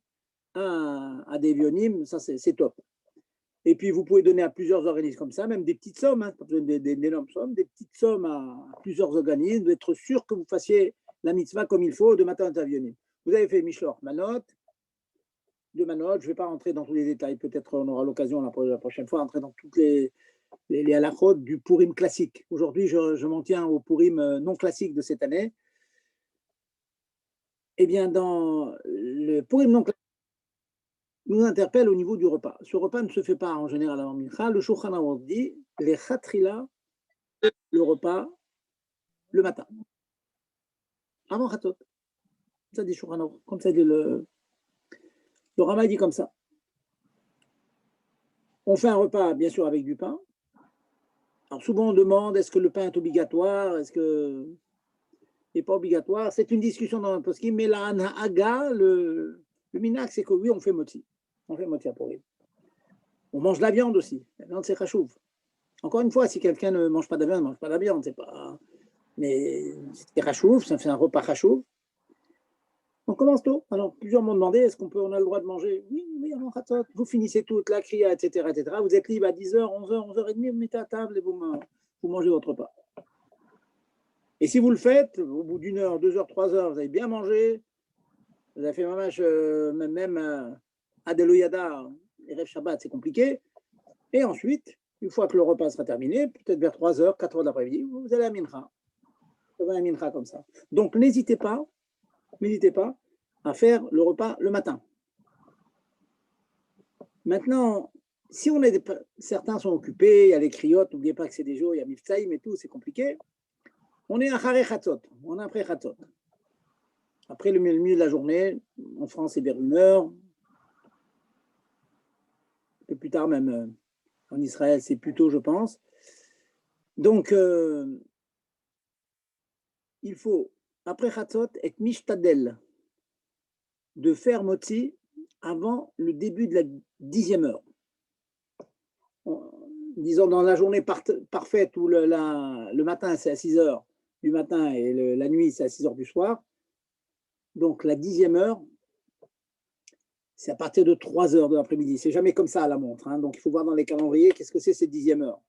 Speaker 1: à des Vionim, ça c'est top. Et puis vous pouvez donner à plusieurs organismes comme ça, même des petites sommes, hein, pas besoin d'énormes sommes, des petites sommes à plusieurs organismes, d'être sûr que vous fassiez la mitzvah comme il faut de matin à Vionim. Vous avez fait Mishloach Manot, de Manot, je ne vais pas rentrer dans tous les détails, peut-être on aura l'occasion la prochaine fois, rentrer dans toutes les halachot du Purim classique. Aujourd'hui, je m'en tiens au Purim non classique de cette année. Eh bien, dans le Purim non classique, nous interpelle au niveau du repas. Ce repas ne se fait pas en général avant Mincha. Le Shulchan Aruch dit les Chatrila, le repas, le matin. Avant Chatzot. Ça dit Shulchan Aruch. Comme ça dit le Rama dit comme ça. On fait un repas, bien sûr, avec du pain. Alors souvent on demande est-ce que le pain est obligatoire, est-ce que n'est pas obligatoire. C'est une discussion dans le poskim, mais la Haga, le minak, c'est que oui, on fait moti. On fait moti à Purim. On mange de la viande aussi. La viande, c'est chachouv. Encore une fois, si quelqu'un ne mange pas de la viande, ne mange pas de la viande, c'est pas. Mais c'est chachouv, ça fait un repas chachouv. On commence tôt. Alors, plusieurs m'ont demandé est-ce on a le droit de manger? Oui, avant Khatot. Vous finissez toute la kriya, etc., etc. Vous êtes libre à 10h, 11h, 11h30, vous mettez à table et vous mangez votre repas. Et si vous le faites, au bout d'une heure, 2 heures, 3 heures, vous avez bien mangé, vous avez fait mamash, même Adeloyada, Erev Shabbat, c'est compliqué. Et ensuite, une fois que le repas sera terminé, peut-être vers 3 heures, 4 heures de l'après-midi, vous allez à Mincha. Vous allez à Mincha comme ça. Donc, n'hésitez pas à faire le repas le matin. Maintenant, si certains sont occupés, il y a les criottes, n'oubliez pas que c'est des jours, il y a Miftaïm et tout, c'est compliqué. On est à Charé Chatzot, on est après Chatzot. Après le milieu de la journée, en France, c'est vers 1h. Un peu plus tard, même en Israël, c'est plus tôt, je pense. Donc, il faut, après Chatzot, être mishtadel, de faire motzi avant le début de la 10e heure. Disons dans la journée parfaite où le matin, c'est à 6h du matin et la nuit, c'est à 6h du soir. Donc, la 10e heure, c'est à partir de 3h de l'après-midi. C'est jamais comme ça à la montre. Hein. Donc, il faut voir dans les calendriers qu'est-ce que c'est cette 10e heure.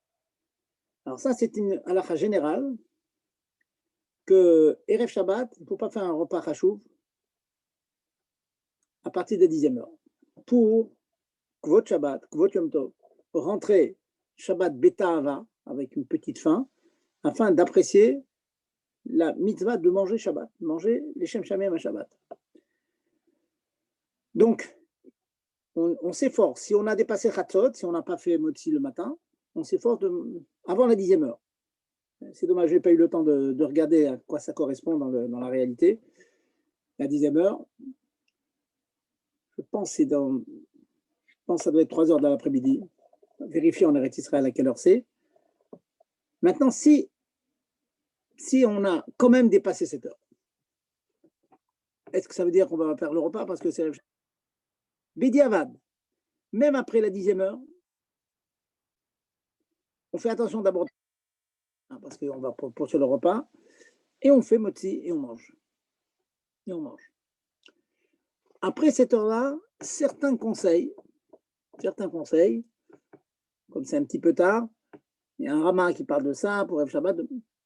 Speaker 1: Alors, ça, c'est une halakha générale que Erev Shabbat, il ne faut pas faire un repas chachouv à partir de la 10e heure. Pour Kvot Shabbat, Kvot Yom Tov, rentrer Shabbat Beta Ava avec une petite faim, afin d'apprécier la mitzvah de manger Shabbat, manger les Shem Shamim à Shabbat. Donc, on s'efforce, si on a dépassé Chatzot, si on n'a pas fait Motzi le matin, on s'efforce avant la 10e heure. C'est dommage, je n'ai pas eu le temps de regarder à quoi ça correspond dans la réalité. La 10e heure, je pense que ça doit être 3 heures de l'après-midi. Vérifier en Eretz Israël à quelle heure c'est. Maintenant, si on a quand même dépassé cette heure, est-ce que ça veut dire qu'on va faire le repas parce que c'est Bediavad, même après la 10e heure, on fait attention d'abord parce qu'on va poursuivre le repas et on fait motzi et on mange. Après cette heure-là, certains conseils, comme c'est un petit peu tard, il y a un Rama qui parle de ça pour Erev Shabbat,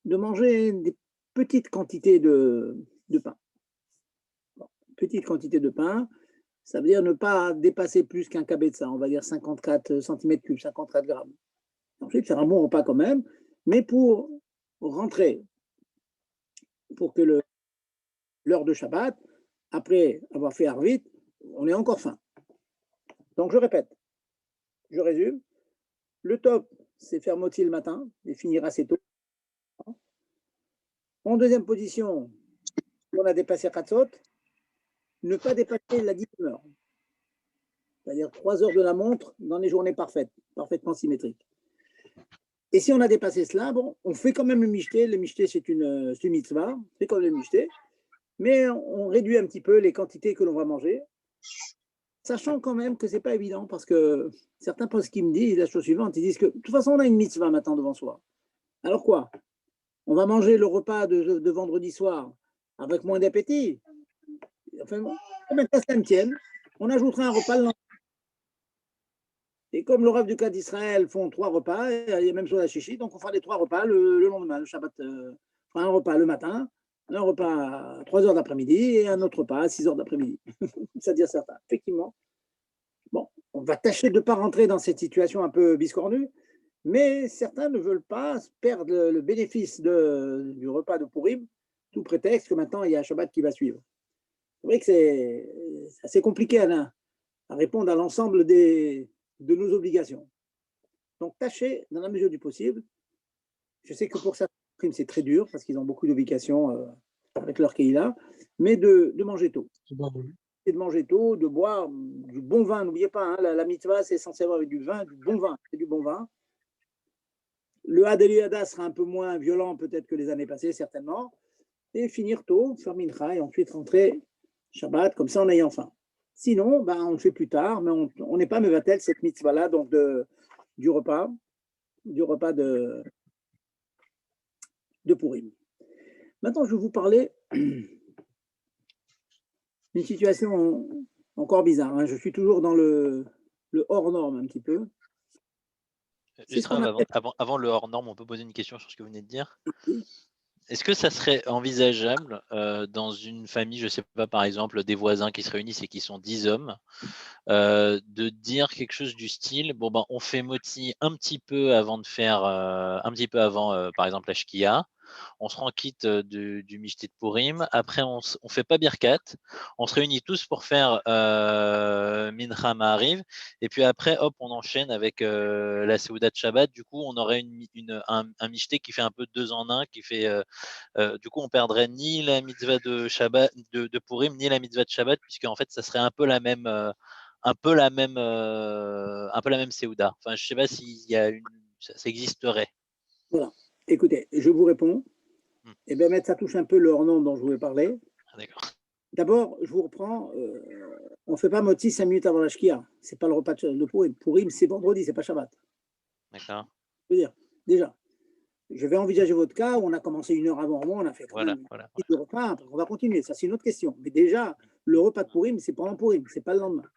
Speaker 1: de manger des petites quantités de pain. Petite quantité de pain, ça veut dire ne pas dépasser plus qu'un kabetza, on va dire 54 cm3, 54 grammes. Ensuite, faire un bon repas quand même, mais pour rentrer, pour que l'heure de Shabbat, après avoir fait Arvit, on est encore faim. Donc je répète, je résume, le top, c'est faire moti le matin et finir assez tôt. En deuxième position, on a dépassé Chatzot, ne pas dépasser la 10e heure, c'est-à-dire 3 heures de la montre dans les journées parfaitement symétriques. Et si on a dépassé cela, bon, on fait quand même le michté. Le michté, c'est une mitzvah, c'est comme le michté, mais on réduit un petit peu les quantités que l'on va manger, sachant quand même que ce n'est pas évident, parce que certains postes qui me disent la chose suivante, ils disent que de toute façon, on a une mitzvah maintenant devant soi. Alors quoi? On va manger le repas de vendredi soir avec moins d'appétit. Enfin, même ça me tienne, on ajoutera un repas le lendemain. Et comme le rêve du cas d'Israël font 3 repas, il y a même chose à Chichi, donc on fera les 3 repas le lendemain, le Shabbat. On fera un repas le matin, un repas à 3 heures d'après-midi et un autre repas à 6 heures d'après-midi. C'est-à-dire certains. Effectivement, bon, on va tâcher de ne pas rentrer dans cette situation un peu biscornue, mais certains ne veulent pas perdre le bénéfice du repas de Purim, sous prétexte que maintenant il y a un Shabbat qui va suivre. C'est vrai que c'est assez compliqué à répondre à l'ensemble de nos obligations. Donc, tâchez, dans la mesure du possible, je sais que pour certains, c'est très dur, parce qu'ils ont beaucoup d'obligations avec leur Keïla, mais de manger tôt. Et de manger tôt, de boire du bon vin. N'oubliez pas, hein, la mitzvah, c'est essentiellement avec du vin, du bon vin. C'est du bon vin. Le Had Eliada sera un peu moins violent, peut-être que les années passées, certainement. Et finir tôt, faire mincha, et ensuite rentrer Shabbat, comme ça en ayant faim. Sinon, on le fait plus tard, mais on n'est pas mevatel cette mitzvah-là, donc du repas de Purim. Maintenant, je vais vous parler d'une situation encore bizarre. Hein. Je suis toujours dans le hors norme un petit peu.
Speaker 5: Avant le hors norme, on peut poser une question sur ce que vous venez de dire. Est-ce que ça serait envisageable dans une famille, je ne sais pas, par exemple, des voisins qui se réunissent et qui sont 10 hommes, de dire quelque chose du style, bon on fait moti un petit peu avant de faire, par exemple, la shkia, on se rend quitte du Mishté de Purim, après on fait pas birkat, on se réunit tous pour faire Mincha Ma'ariv, et puis après hop on enchaîne avec la Seuda de Shabbat. Du coup on aurait un Mishté qui fait un peu 2 en 1, qui fait du coup on perdrait ni la mitzvah de Shabbat de Purim ni la mitzvah de Shabbat, puisque en fait ça serait un peu la même Seuda. Enfin je sais pas s'il y a ça existerait.
Speaker 1: Voilà. Écoutez, je vous réponds. Et bien, ça touche un peu le hors-norme dont je voulais parler. D'abord, je vous reprends. On ne fait pas moti 5 minutes avant la shkia. Ce n'est pas le repas de Purim. Purim, c'est vendredi, ce n'est pas Shabbat.
Speaker 5: D'accord.
Speaker 1: Je veux dire, déjà, je vais envisager votre cas où on a commencé 1 heure avant moi, on a fait quand même le repas. Après, on va continuer. Ça, c'est une autre question. Mais déjà, le repas de Purim, c'est pendant Purim, ce n'est pas le lendemain.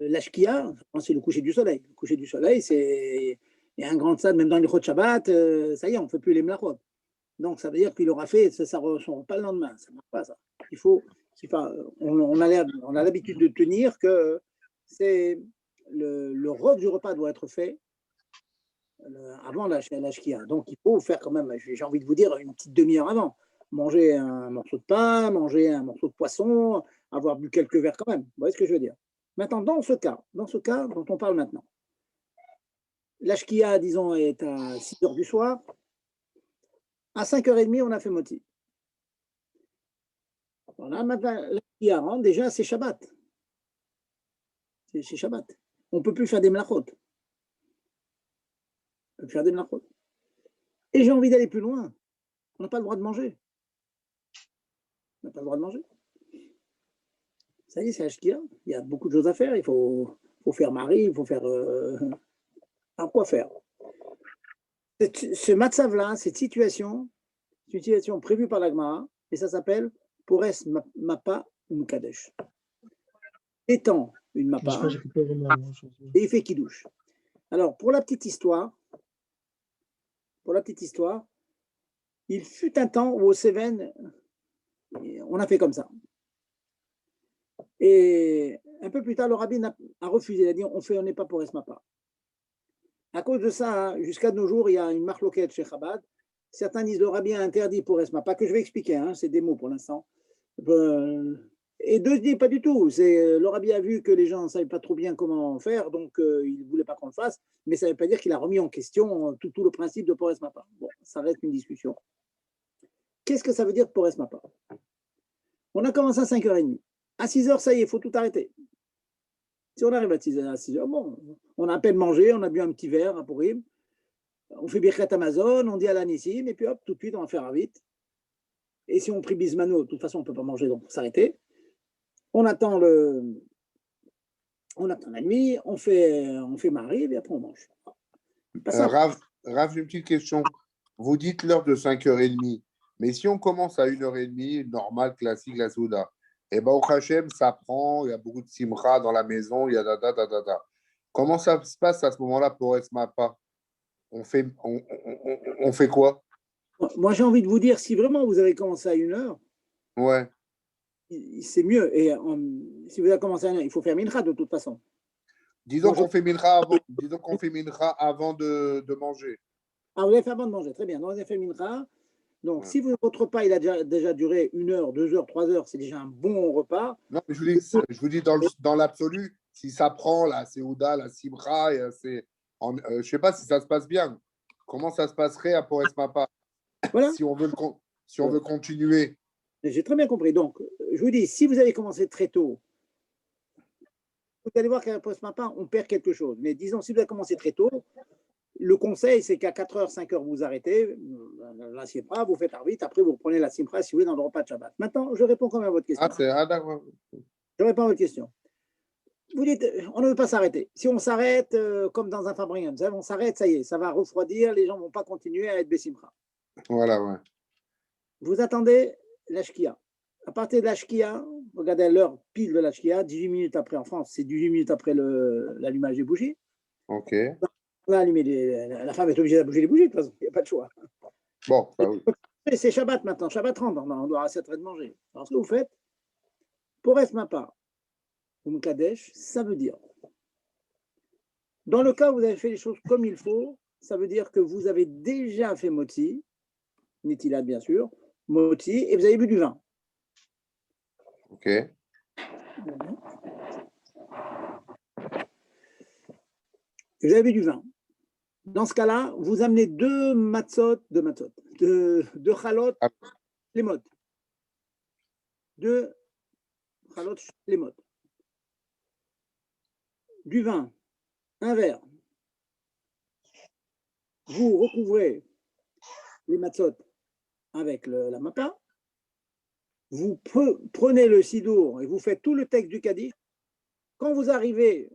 Speaker 1: La shkia, c'est le coucher du soleil. Le coucher du soleil, c'est. Il y a un grand tzad, même dans les Chot Shabbat, ça y est, on ne fait plus les mlachot. Donc, ça veut dire qu'il aura fait ça ne ressort pas le lendemain. Ça ne marche pas, ça. On a l'habitude de tenir que le robe du repas doit être fait avant la shkia. Donc, il faut faire quand même, j'ai envie de vous dire, une petite demi-heure avant. Manger un morceau de pain, manger un morceau de poisson, avoir bu quelques verres quand même. Vous voyez ce que je veux dire? Maintenant, dans ce cas dont on parle maintenant, la shkia, disons, est à 6 heures du soir. À 5h30, on a fait moti. Voilà, maintenant, la shkia rentre, déjà, c'est Shabbat. C'est Shabbat. On ne peut plus faire des melachot. On peut faire des melachot. Et j'ai envie d'aller plus loin. On n'a pas le droit de manger. On n'a pas le droit de manger. Ça y est, c'est Ashkia. Il y a beaucoup de choses à faire. Il faut faire mari, il faut faire. À quoi faire? Ce matzav-là, cette situation, c'est une situation prévue par la Gemara, et ça s'appelle Pores Mappa ou Mukadesh. Étant une Mappa, et il fait Kiddush. Alors, pour la petite histoire, il fut un temps où au Cévennes, on a fait comme ça. Et un peu plus tard, le rabbin a refusé, il a dit on n'est pas pour Esmapa. À cause de ça, jusqu'à nos jours, il y a une marloquette chez Chabad. Certains disent le rabbin a interdit pour Esmapa, que je vais expliquer, c'est des mots pour l'instant. Et d'autres disent pas du tout. Le rabbin a vu que les gens ne savaient pas trop bien comment faire, donc il ne voulait pas qu'on le fasse, mais ça ne veut pas dire qu'il a remis en question tout le principe de Pores Mapa. Bon, ça reste une discussion. Qu'est-ce que ça veut dire Pores Mapa? On a commencé à 5h30. À 6h, ça y est, il faut tout arrêter. Si on arrive à 6h, bon, on a à peine mangé, on a bu un petit verre à Purim, on fait Birkat Amazon, on dit à l'Anissim, et puis hop, tout de suite, on va faire un vite. Et si on prie Bismano, de toute façon, on ne peut pas manger, donc il faut s'arrêter. On attend la nuit, on fait mari, et après on mange.
Speaker 3: Rav, une petite question. Vous dites l'heure de 5h30, mais si on commence à 1h30, normal, classique, la Souda, et bien au Hachem, ça prend, il y a beaucoup de simra dans la maison, il y a da. Comment ça se passe à ce moment-là pour Esmapa? On fait quoi?
Speaker 1: Moi, j'ai envie de vous dire, si vraiment vous avez commencé à 1h,
Speaker 3: ouais,
Speaker 1: c'est mieux. Et si vous avez commencé à 1h, il faut faire mincha de toute façon.
Speaker 3: Disons qu'on fait mincha avant de manger.
Speaker 1: Ah, vous avez fait avant de manger, très bien. Donc, vous avez fait mincha. Donc, si votre repas il a déjà duré 1h, 2h, 3h, c'est déjà un bon repas.
Speaker 3: Non, mais je vous dis dans l'absolu, si ça prend la Seouda, la Simra, je ne sais pas si ça se passe bien. Comment ça se passerait à Pores Mapa
Speaker 1: voilà.
Speaker 3: Si on veut continuer.
Speaker 1: J'ai très bien compris. Donc, je vous dis, si vous avez commencé très tôt, vous allez voir qu'à Pores Mapa, on perd quelque chose. Mais disons, si vous avez commencé très tôt, le conseil, c'est qu'à 4h, 5h, vous arrêtez la Simra, vous faites vite, après vous reprenez la Simra si vous êtes dans le repas de Shabbat. Maintenant, je réponds quand même à votre question.
Speaker 3: D'accord.
Speaker 1: Je réponds à votre question. Vous dites, on ne veut pas s'arrêter. Si on s'arrête, comme dans un fabricant, on s'arrête, ça y est, ça va refroidir, les gens ne vont pas continuer à être Bessimra.
Speaker 3: Voilà, ouais.
Speaker 1: Vous attendez la Shkia. À partir de la Shkia, regardez l'heure pile de la Shkia, 18 minutes après en France, c'est 18 minutes après l'allumage des bougies.
Speaker 3: Ok.
Speaker 1: On a allumé la femme est obligée d'allumer les bougies, de toute façon, il n'y a pas de choix.
Speaker 3: Bon, bah oui.
Speaker 1: C'est Shabbat maintenant, Shabbat rentre, on doit s'être de manger. Alors, ce que vous faites, pour Esmapa ou Mkadesh, ça veut dire, dans le cas où vous avez fait les choses comme il faut, ça veut dire que vous avez déjà fait Moti, Netilat bien sûr, Moti, et vous avez bu du vin.
Speaker 3: Ok.
Speaker 1: Vous avez bu du vin. Dans ce cas-là, vous amenez deux chalot lemot. Deux chalot lemot. Du vin, un verre. Vous recouvrez les matzot avec la mapa. Vous prenez le sidour et vous faites tout le texte du Kaddish. Quand vous arrivez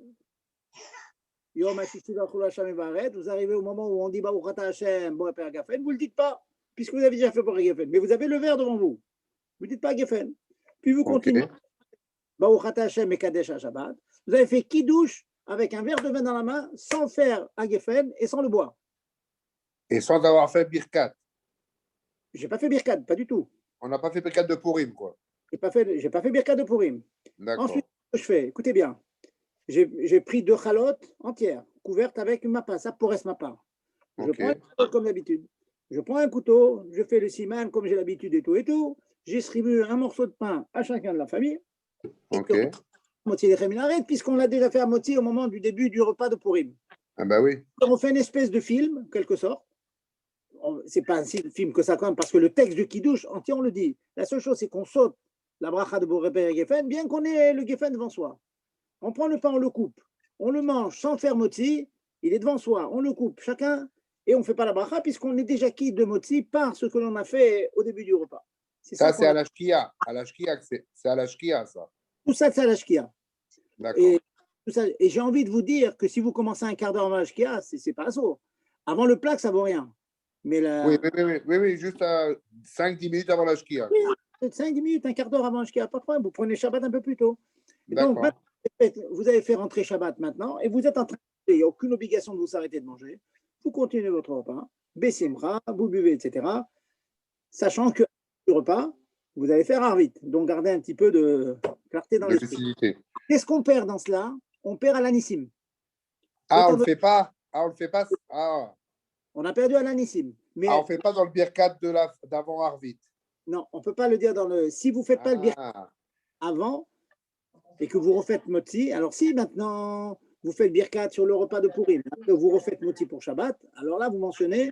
Speaker 1: vous arrivez au moment où on dit Baruch Ata Hashem, bon Père Gafen, vous ne le dites pas, puisque vous avez déjà fait pour Gafen. Mais vous avez le verre devant vous. Vous ne dites pas Gafen. Puis vous continuez. Baruch Ata Hashem et Kadesh Shabbat. Vous avez fait Kiddush avec un verre de vin dans la main, sans faire Gafen et sans le boire.
Speaker 3: Et sans avoir fait Birkat.
Speaker 1: Je n'ai pas fait Birkat, pas du tout.
Speaker 3: On n'a pas fait Birkat de Purim, quoi.
Speaker 1: Je n'ai pas fait Birkat de Purim. Ensuite, ce que je fais, écoutez bien. J'ai pris 2 chalotes entières, couvertes avec une mappa, ça pour ma part. Je
Speaker 3: Ok.
Speaker 1: prends un couteau comme d'habitude. Je prends un couteau, je fais le siman comme j'ai l'habitude et tout et tout. Je distribue un morceau de pain à chacun de la famille. Et
Speaker 3: Ok.
Speaker 1: moitié des Réminaret, puisqu'on l'a déjà fait à moitié au moment du début du repas de Purim.
Speaker 3: Ah bah oui.
Speaker 1: On fait une espèce de film, en quelque sorte. C'est pas un film que ça quand même, parce que le texte du Kiddush, entier, on le dit. La seule chose, c'est qu'on saute la bracha de Boré et Geffen, bien qu'on ait le Geffen devant soi. On prend le pain, on le coupe, on le mange sans faire moti, il est devant soi, on le coupe chacun, et on ne fait pas la bracha, puisqu'on est déjà quitte de moti par ce que l'on a fait au début du repas. C'est
Speaker 3: Ça,
Speaker 1: qu'on
Speaker 3: c'est
Speaker 1: a-
Speaker 3: à la shkia. À la shkia, c'est à la shkia, ça.
Speaker 1: Tout ça, c'est à la shkia.
Speaker 3: D'accord.
Speaker 1: Et, et j'ai envie de vous dire que si vous commencez un quart d'heure avant la shkia, c'est pas ça. Avant le plat, ça vaut rien. Mais
Speaker 3: Oui, oui, juste 5-10 minutes avant la shkia.
Speaker 1: 5-10 minutes, un quart d'heure avant la shkia, pas de problème. Vous prenez Shabbat un peu plus tôt. Et donc,
Speaker 3: D'accord.
Speaker 1: vous avez fait rentrer Shabbat maintenant et vous êtes en train de il n'y a aucune obligation de vous arrêter de manger. Vous continuez votre repas, baissez bras, vous buvez, etc. Sachant que le repas, vous allez faire Arvit. Donc, gardez un petit peu de clarté dans
Speaker 3: De
Speaker 1: l'esprit.
Speaker 3: lucidité.
Speaker 1: Qu'est-ce qu'on perd dans cela? On perd à l'anissim.
Speaker 3: Ah, on le fait pas. Ah, on le fait pas. Ah,
Speaker 1: On a perdu à l'anissim. Mais
Speaker 3: on fait pas dans le birkat d'avant Arvit.
Speaker 1: non, on ne peut pas le dire dans le. Si vous ne faites pas le birkat
Speaker 3: Ah,
Speaker 1: avant et que vous refaites moti, alors si maintenant vous faites birkat sur le repas de Purim, que vous refaites moti pour Shabbat, alors là vous mentionnez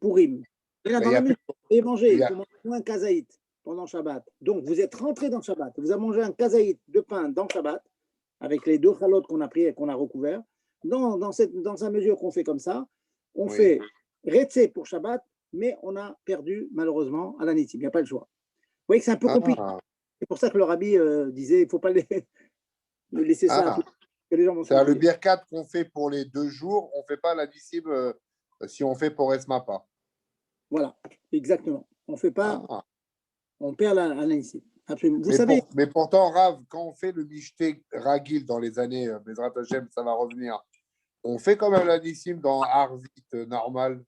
Speaker 1: Purim. Et là,
Speaker 3: mais
Speaker 1: dans
Speaker 3: il y
Speaker 1: la
Speaker 3: a
Speaker 1: mesure
Speaker 3: plus.
Speaker 1: où vous avez mangé,
Speaker 3: il y
Speaker 1: il
Speaker 3: a-
Speaker 1: faut manger un kazaït pendant Shabbat. Donc vous êtes rentré dans Shabbat, vous avez mangé un kazaït de pain dans Shabbat, avec les 2 chalotes qu'on a pris et qu'on a recouvert. Dans la mesure qu'on fait comme ça, on
Speaker 3: Oui.
Speaker 1: fait Retsé pour Shabbat, mais on a perdu malheureusement à l'anitim. Il n'y a pas le choix. Vous voyez que c'est un peu compliqué.
Speaker 3: Ah,
Speaker 1: C'est pour ça que le rabbi disait il ne faut pas laisser ça
Speaker 3: ah.
Speaker 1: que les gens vont se
Speaker 3: C'est le
Speaker 1: confuser.
Speaker 3: birkat qu'on fait pour les 2 jours, on fait pas la disciple si on fait pour Esmapa.
Speaker 1: Voilà, exactement. On fait pas,
Speaker 3: Ah.
Speaker 1: on perd l'anitim. Absolument. Vous savez,
Speaker 3: Mais pourtant, Rav, quand on fait le Mishté Ragil dans les années Bezrat Hashem, ça va revenir. On fait quand même la disciple dans Arvit normal.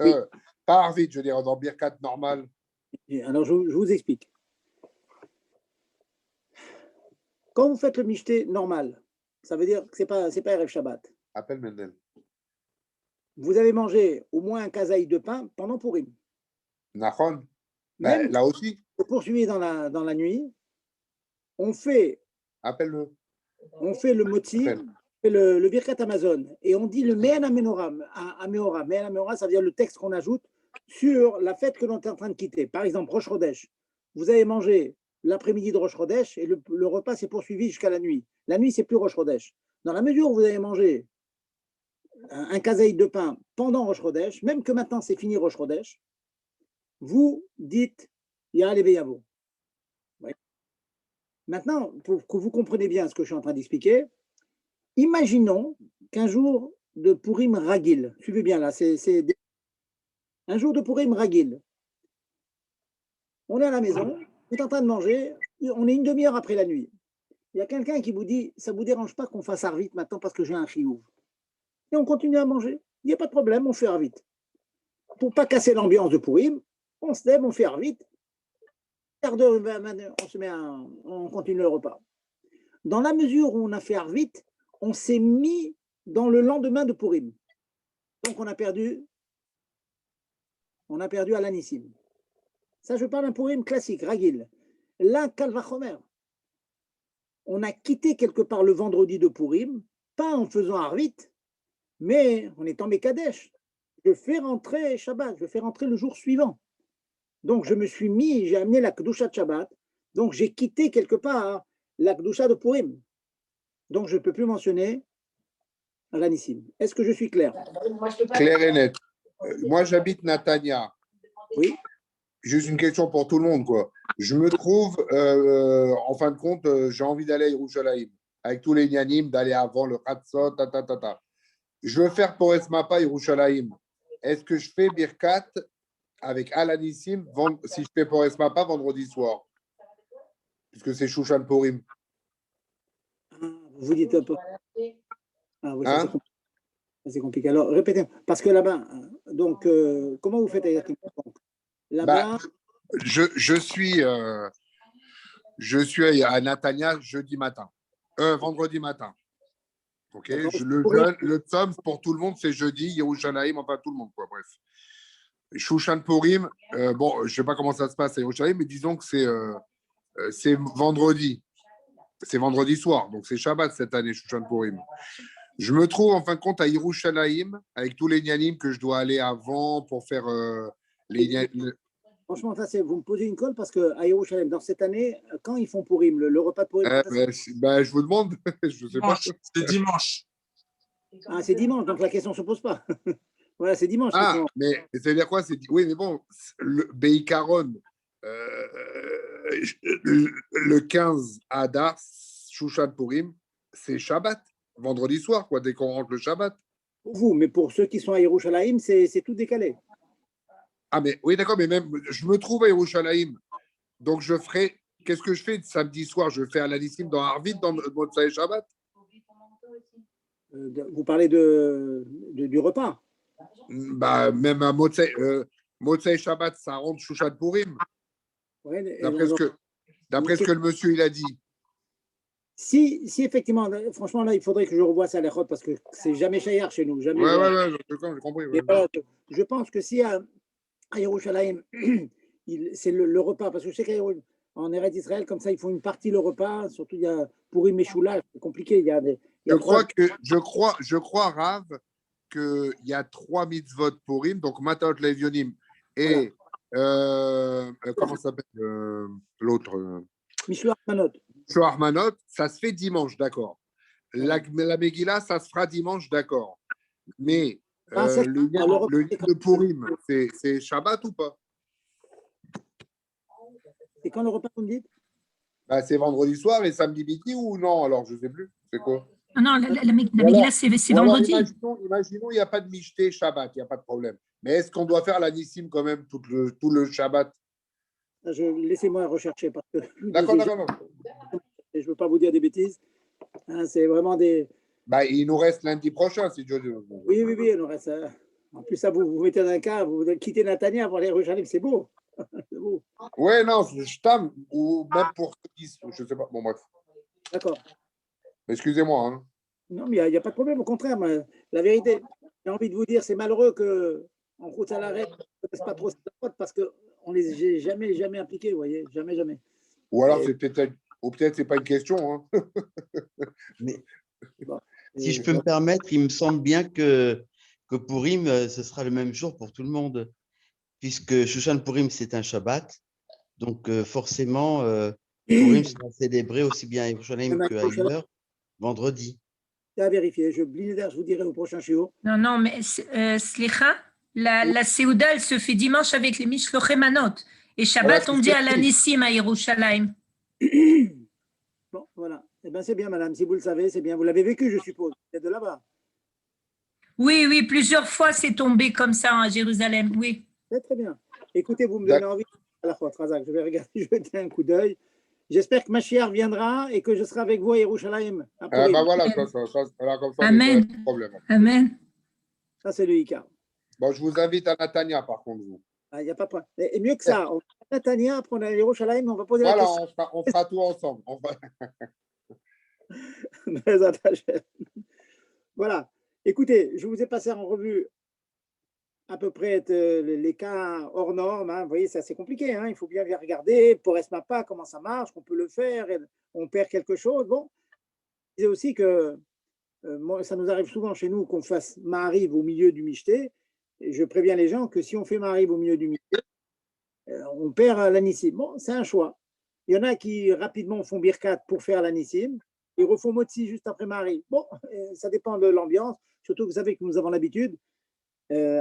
Speaker 1: Oui.
Speaker 3: Pas Arvit, je veux dire, dans Birkat normal.
Speaker 1: alors je vous explique. Quand vous faites le michté normal, ça veut dire que ce n'est pas Erev Shabbat.
Speaker 3: Appelle Mendel.
Speaker 1: Vous avez mangé au moins un kazaï de pain pendant Purim.
Speaker 3: Nahon.
Speaker 1: Même
Speaker 3: Là aussi,
Speaker 1: si vous poursuivez dans la nuit, on fait
Speaker 3: appelle-le.
Speaker 1: le moti,
Speaker 3: Appelle.
Speaker 1: on fait le birkat Amazon, et on dit le Me'en Amenora. Me'en Amenora, ça veut dire le texte qu'on ajoute sur la fête que l'on est en train de quitter. Par exemple, Rosh Chodesh. Vous avez mangé l'après-midi de Rosh Chodesh et le repas s'est poursuivi jusqu'à la nuit. La nuit, c'est plus Rosh Chodesh. Dans la mesure où vous avez mangé un kazaïd de pain pendant Rosh Chodesh, même que maintenant c'est fini Rosh Chodesh, vous dites Ya'ale Beyavo. Maintenant, pour que vous compreniez bien ce que je suis en train d'expliquer, imaginons qu'un jour de Purim Ragil, suivez bien là, un jour de Purim Ragil, on est à la maison, on est en train de manger, on est une demi-heure après la nuit. Il y a quelqu'un qui vous dit, ça ne vous dérange pas qu'on fasse Arvit maintenant parce que j'ai un chiyuv. Et on continue à manger. Il n'y a pas de problème, on fait Arvit. Pour ne pas casser l'ambiance de Purim, on se lève, on fait Arvit. Quart d'heure, on continue le repas. Dans la mesure où on a fait Arvit, on s'est mis dans le lendemain de Purim. Donc on a perdu à l'anissim. Ça, je parle d'un Purim classique, Ragil. Là, Kalvachomer. On a quitté quelque part le vendredi de Purim, pas en faisant Arvit, mais en étant Mekadesh. Je fais rentrer Shabbat, je fais rentrer le jour suivant. Donc je me suis mis, j'ai amené la Kedusha de Shabbat, donc j'ai quitté quelque part la Kedusha de Purim. Donc je ne peux plus mentionner l'anissim. Est-ce que je suis clair?
Speaker 3: Clair et net. Moi, j'habite Natania.
Speaker 1: Oui.
Speaker 3: Juste une question pour tout le monde, quoi. Je me trouve, en fin de compte, j'ai envie d'aller à Yerushalayim, avec tous les Nyanim, d'aller avant le Hatzot, Je veux faire pour Esmapa Yerushalayim. Est-ce que je fais Birkat avec Alanissim si je fais pour Esmapa vendredi soir? Puisque c'est Shushan Purim.
Speaker 1: Vous dites un peu. Ah oui,
Speaker 3: Hein?
Speaker 1: c'est compliqué. Alors, répétez, parce que là-bas, donc, comment vous faites exactement? Là-bas,
Speaker 3: je suis à Natania vendredi matin. Ok,
Speaker 1: D'accord.
Speaker 3: le Tzom, pour tout le monde, c'est jeudi, Yerushalayim, enfin tout le monde, quoi, bref. Shushan Purim, bon, je ne sais pas comment ça se passe à Yerushalayim, mais disons que c'est vendredi. C'est vendredi soir, donc c'est Shabbat cette année, Shushan Purim. Je me trouve en fin de compte à Yerushalayim, avec tous les Nyanim que je dois aller avant pour faire les.
Speaker 1: Franchement, ça, vous me posez une colle parce qu'à Yerushalayim, dans cette année, quand ils font Purim, le repas de Purim,
Speaker 3: Je vous demande, je ne sais pas.
Speaker 6: C'est dimanche.
Speaker 1: Ah, c'est dimanche, donc la question ne se pose pas. Voilà, c'est dimanche.
Speaker 3: Ah, mais ça veut dire quoi? Oui, mais bon, le Beikaron, le 15 Adar, Shushan Purim, c'est Shabbat, vendredi soir, quoi, dès qu'on rentre le Shabbat.
Speaker 1: Pour vous, mais pour ceux qui sont à Yerushalayim, c'est tout décalé.
Speaker 3: Ah, mais oui, d'accord, mais même, je me trouve à Yerushalayim, donc je ferai, qu'est-ce que je fais samedi soir? Je fais un Anissim dans Arvit, dans Motsai Shabbat?
Speaker 1: Vous parlez du repas.
Speaker 3: Bah, même à Motsai Shabbat, ça rentre Shushan Purim,
Speaker 1: Ouais,
Speaker 3: d'après ce que le monsieur il a dit.
Speaker 1: Si effectivement, franchement, là, il faudrait que je revoie ça les parce que c'est jamais Shayar chez nous. Jamais,
Speaker 3: Ouais, j'ai compris.
Speaker 1: Et voilà, je pense que si à Yerushalayim, c'est le repas, parce que je sais qu'en Eretz Israël, comme ça, ils font une partie le repas, surtout il y a Purim et Shula, c'est compliqué.
Speaker 3: Je crois, Rav, qu'il y a 3 mitzvot Purim, donc Matot Levionim et comment ça s'appelle l'autre
Speaker 1: Mishloach Manot.
Speaker 3: Mishloach Manot, ça se fait dimanche, d'accord. La Megillah, ça se fera dimanche, d'accord. Mais le Purim, c'est Shabbat ou pas?
Speaker 1: Et quand le repas, vous me dites?
Speaker 3: Bah, c'est vendredi soir et samedi midi ou non? Alors, je ne sais plus. C'est quoi?
Speaker 7: Non, la Megillah, c'est vendredi.
Speaker 3: Imaginons, il n'y a pas de Michté Shabbat, il n'y a pas de problème. Mais est-ce qu'on doit faire la Nissim quand même tout le Shabbat?
Speaker 1: Laissez-moi rechercher parce que
Speaker 3: d'accord.
Speaker 1: Je ne veux pas vous dire des bêtises. Hein, c'est vraiment des.
Speaker 3: Bah, il nous reste lundi prochain, si Dieu veut.
Speaker 1: Oui, il nous reste. En plus, ça, vous mettez dans un cas, vous quittez Natania pour aller à Yerushalayim, c'est beau. C'est beau.
Speaker 3: Ouais, non, je t'aime, ou même pour 10, je ne sais pas. Bon, bref.
Speaker 1: D'accord.
Speaker 3: Excusez-moi. Hein.
Speaker 1: Non, mais il n'y a pas de problème, au contraire. La vérité, j'ai envie de vous dire, c'est malheureux qu'en route à l'arrêt, on ne connaisse pas trop cette faute parce qu'on ne les a jamais impliqués, vous voyez, jamais.
Speaker 3: Ou alors, c'est peut-être c'est pas une question. Hein.
Speaker 8: Mais si je peux me permettre, il me semble bien que Purim, ce sera le même jour pour tout le monde, puisque Shushan Purim, c'est un Shabbat. Donc, forcément, Purim sera célébré aussi bien à Yerushalayim qu'ailleurs, vendredi.
Speaker 1: C'est à vérifier. Je vous dirai au prochain shiur.
Speaker 7: Non, mais Slicha, la Séouda, elle se fait dimanche avec les Mishlochei Manot. Et Shabbat, on dit à l'Anissim à Yerushalayim.
Speaker 1: Bon, voilà. Eh bien, c'est bien, madame. Si vous le savez, c'est bien. Vous l'avez vécu, je suppose. C'est de là-bas.
Speaker 7: Oui, plusieurs fois, c'est tombé comme ça à Jérusalem, oui.
Speaker 1: C'est très bien. Écoutez, vous me donnez envie à la fois, Razak. Je vais regarder, jeter un coup d'œil. J'espère que Mashiach viendra et que je serai avec vous à Yerushalayim.
Speaker 3: Voilà, comme ça,
Speaker 7: Amen.
Speaker 3: pas de problème.
Speaker 7: Amen.
Speaker 1: Ça, c'est le Ika.
Speaker 3: Bon, je vous invite à Natania, par contre, vous.
Speaker 1: Il n'y a pas de problème. Et mieux que ça, on va à Natania, après on est à Yerushalayim, on va poser la question.
Speaker 3: Voilà, on fera tout ensemble.
Speaker 1: Voilà. Écoutez, je vous ai passé en revue à peu près les cas hors normes. Hein. Vous voyez, c'est assez compliqué. Hein. Il faut bien regarder pour Esmapa comment ça marche, qu'on peut le faire, et on perd quelque chose. Bon, c'est aussi que ça nous arrive souvent chez nous qu'on fasse Ma'ariv au milieu du Michté. Et je préviens les gens que si on fait Ma'ariv au milieu du Michté, on perd l'Anissim. Bon, c'est un choix. Il y en a qui rapidement font Birkat pour faire l'Anissim et refont Motzi juste après Ma'ariv. Bon, ça dépend de l'ambiance. Surtout que vous savez que nous avons l'habitude.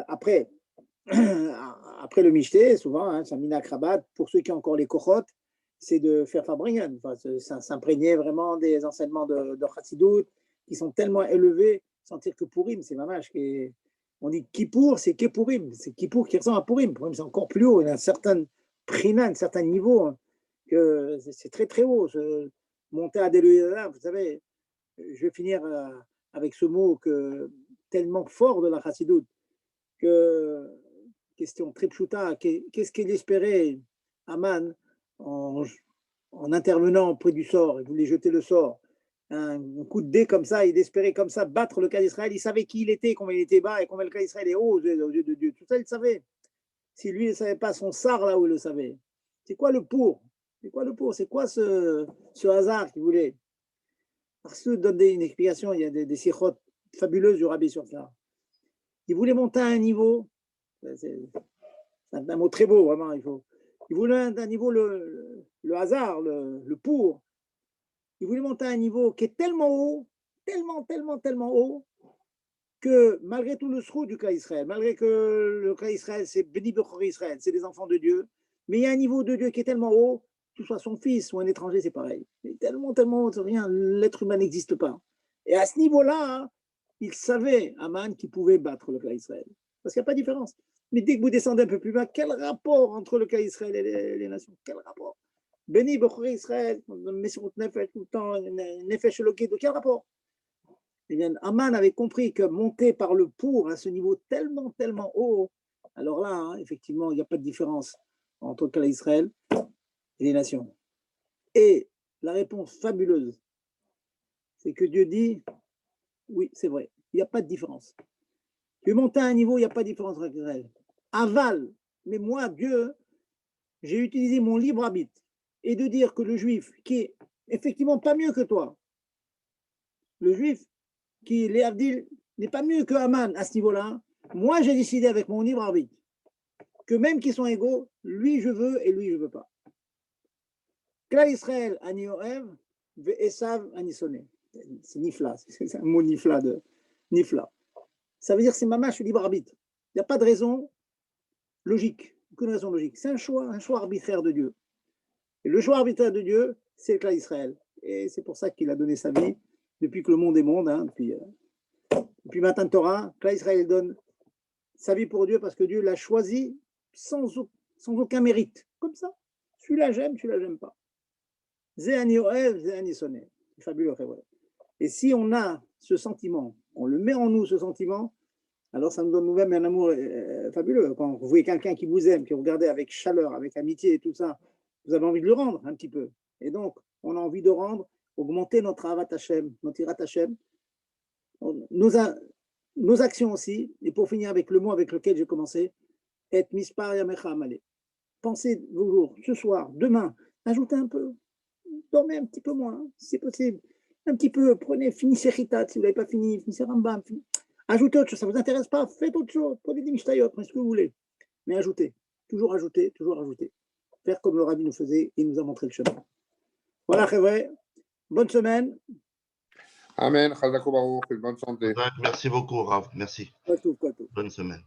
Speaker 1: Après le Michté, souvent, hein, Samina Krabat, pour ceux qui ont encore les kochot, c'est de faire Fabringen, s'imprégner vraiment des enseignements de Chassidut qui sont tellement élevés, sentir que Purim, c'est mamash. On dit Kippour, c'est Kippurim, c'est Kippour qui ressemble à Purim. Purim, c'est encore plus haut, il y a un certain prina, un certain niveau, hein, que c'est très très haut. Monter à Deloïda, vous savez, je vais finir avec ce mot tellement fort de la Chassidut. Que question très pchouta, qu'est-ce qu'il espérait Aman en intervenant auprès du sort, il voulait jeter le sort, un coup de dé comme ça, il espérait comme ça battre le cas d'Israël. Il savait qui il était, combien il était bas et combien le cas d'Israël est haut aux yeux de Dieu. Tout ça, il savait. Si lui, il ne savait pas son sar là où il le savait. C'est quoi le pour? C'est quoi le pour? C'est quoi ce hasard qu'il voulait? Arsou donne une explication, il y a des sikhot fabuleuses du Rabbi sur ça. Il voulait monter à un niveau, c'est un mot très beau, vraiment, il voulait un niveau, le hasard, le pour. Il voulait monter à un niveau qui est tellement haut, tellement haut, que malgré tout le srou du cas Israël, malgré que le cas Israël, c'est béni Bechor Israël, c'est des enfants de Dieu, mais il y a un niveau de Dieu qui est tellement haut, que ce soit son fils ou un étranger, c'est pareil. Tellement haut, rien, l'être humain n'existe pas. Et à ce niveau-là, il savait, Aman, qu'il pouvait battre le cas Israël. Parce qu'il n'y a pas de différence. Mais dès que vous descendez un peu plus bas, quel rapport entre le cas Israël et les nations? Quel rapport? Béni Bechor Israël, Messirut Nefesh tout le temps, Nefesh Eloké, quel rapport? Eh bien, Aman avait compris que monter par le pour à ce niveau tellement haut, alors là, hein, effectivement, il n'y a pas de différence entre le cas d'Israël et les nations. Et la réponse fabuleuse, c'est que Dieu dit, oui, c'est vrai, il n'y a pas de différence. Tu montes à un niveau, il n'y a pas de différence avec Israël. Aval, mais moi, Dieu, j'ai utilisé mon libre arbitre et de dire que le juif, qui est effectivement pas mieux que toi, le juif qui, Léavdil, n'est pas mieux que Aman à ce niveau-là, moi j'ai décidé avec mon libre arbitre que même qu'ils sont égaux, lui je veux et lui je ne veux pas. Klal Israël ani oev ve'esav ani soné. C'est nifla, c'est un mot nifla de nifla. Ça veut dire que c'est mamash libre arbitre. Il n'y a pas de raison logique, aucune raison logique. C'est un choix arbitraire de Dieu. Et le choix arbitraire de Dieu, c'est le Klal Israël. Et c'est pour ça qu'il a donné sa vie depuis que le monde est monde, hein, depuis Matan Torah, Klal Israël donne sa vie pour Dieu parce que Dieu l'a choisi sans aucun mérite. Comme ça. Celui-là j'aime, celui-là j'aime pas. Zéani Oev, Zéani Soné. C'est fabuleux. Et si on a ce sentiment, on le met en nous, ce sentiment, alors ça nous donne nous-mêmes un amour fabuleux. Quand vous voyez quelqu'un qui vous aime, qui vous regardez avec chaleur, avec amitié et tout ça, vous avez envie de le rendre un petit peu. Et donc, on a envie de rendre, augmenter notre Avat Hashem, notre Irat Hashem, nos actions aussi. Et pour finir avec le mot avec lequel j'ai commencé, et mispar yamecha amale. Pensez vos jours, ce soir, demain, ajoutez un peu, dormez un petit peu moins, si c'est possible. Un petit peu, finissez Chitat, si vous n'avez pas fini, finissez Rambam. Ajoutez autre chose, ça ne vous intéresse pas, faites autre chose, prenez des mishtayot, faites ce que vous voulez. Mais ajoutez, toujours ajouter, toujours ajouter. Faire comme le Rabbi nous faisait, il nous a montré le chemin. Voilà, Chévré, bonne semaine.
Speaker 3: Amen, Chazak Baruch, bonne santé.
Speaker 2: Merci beaucoup, Rav. Merci.
Speaker 1: Quoi tout.
Speaker 2: Bonne semaine.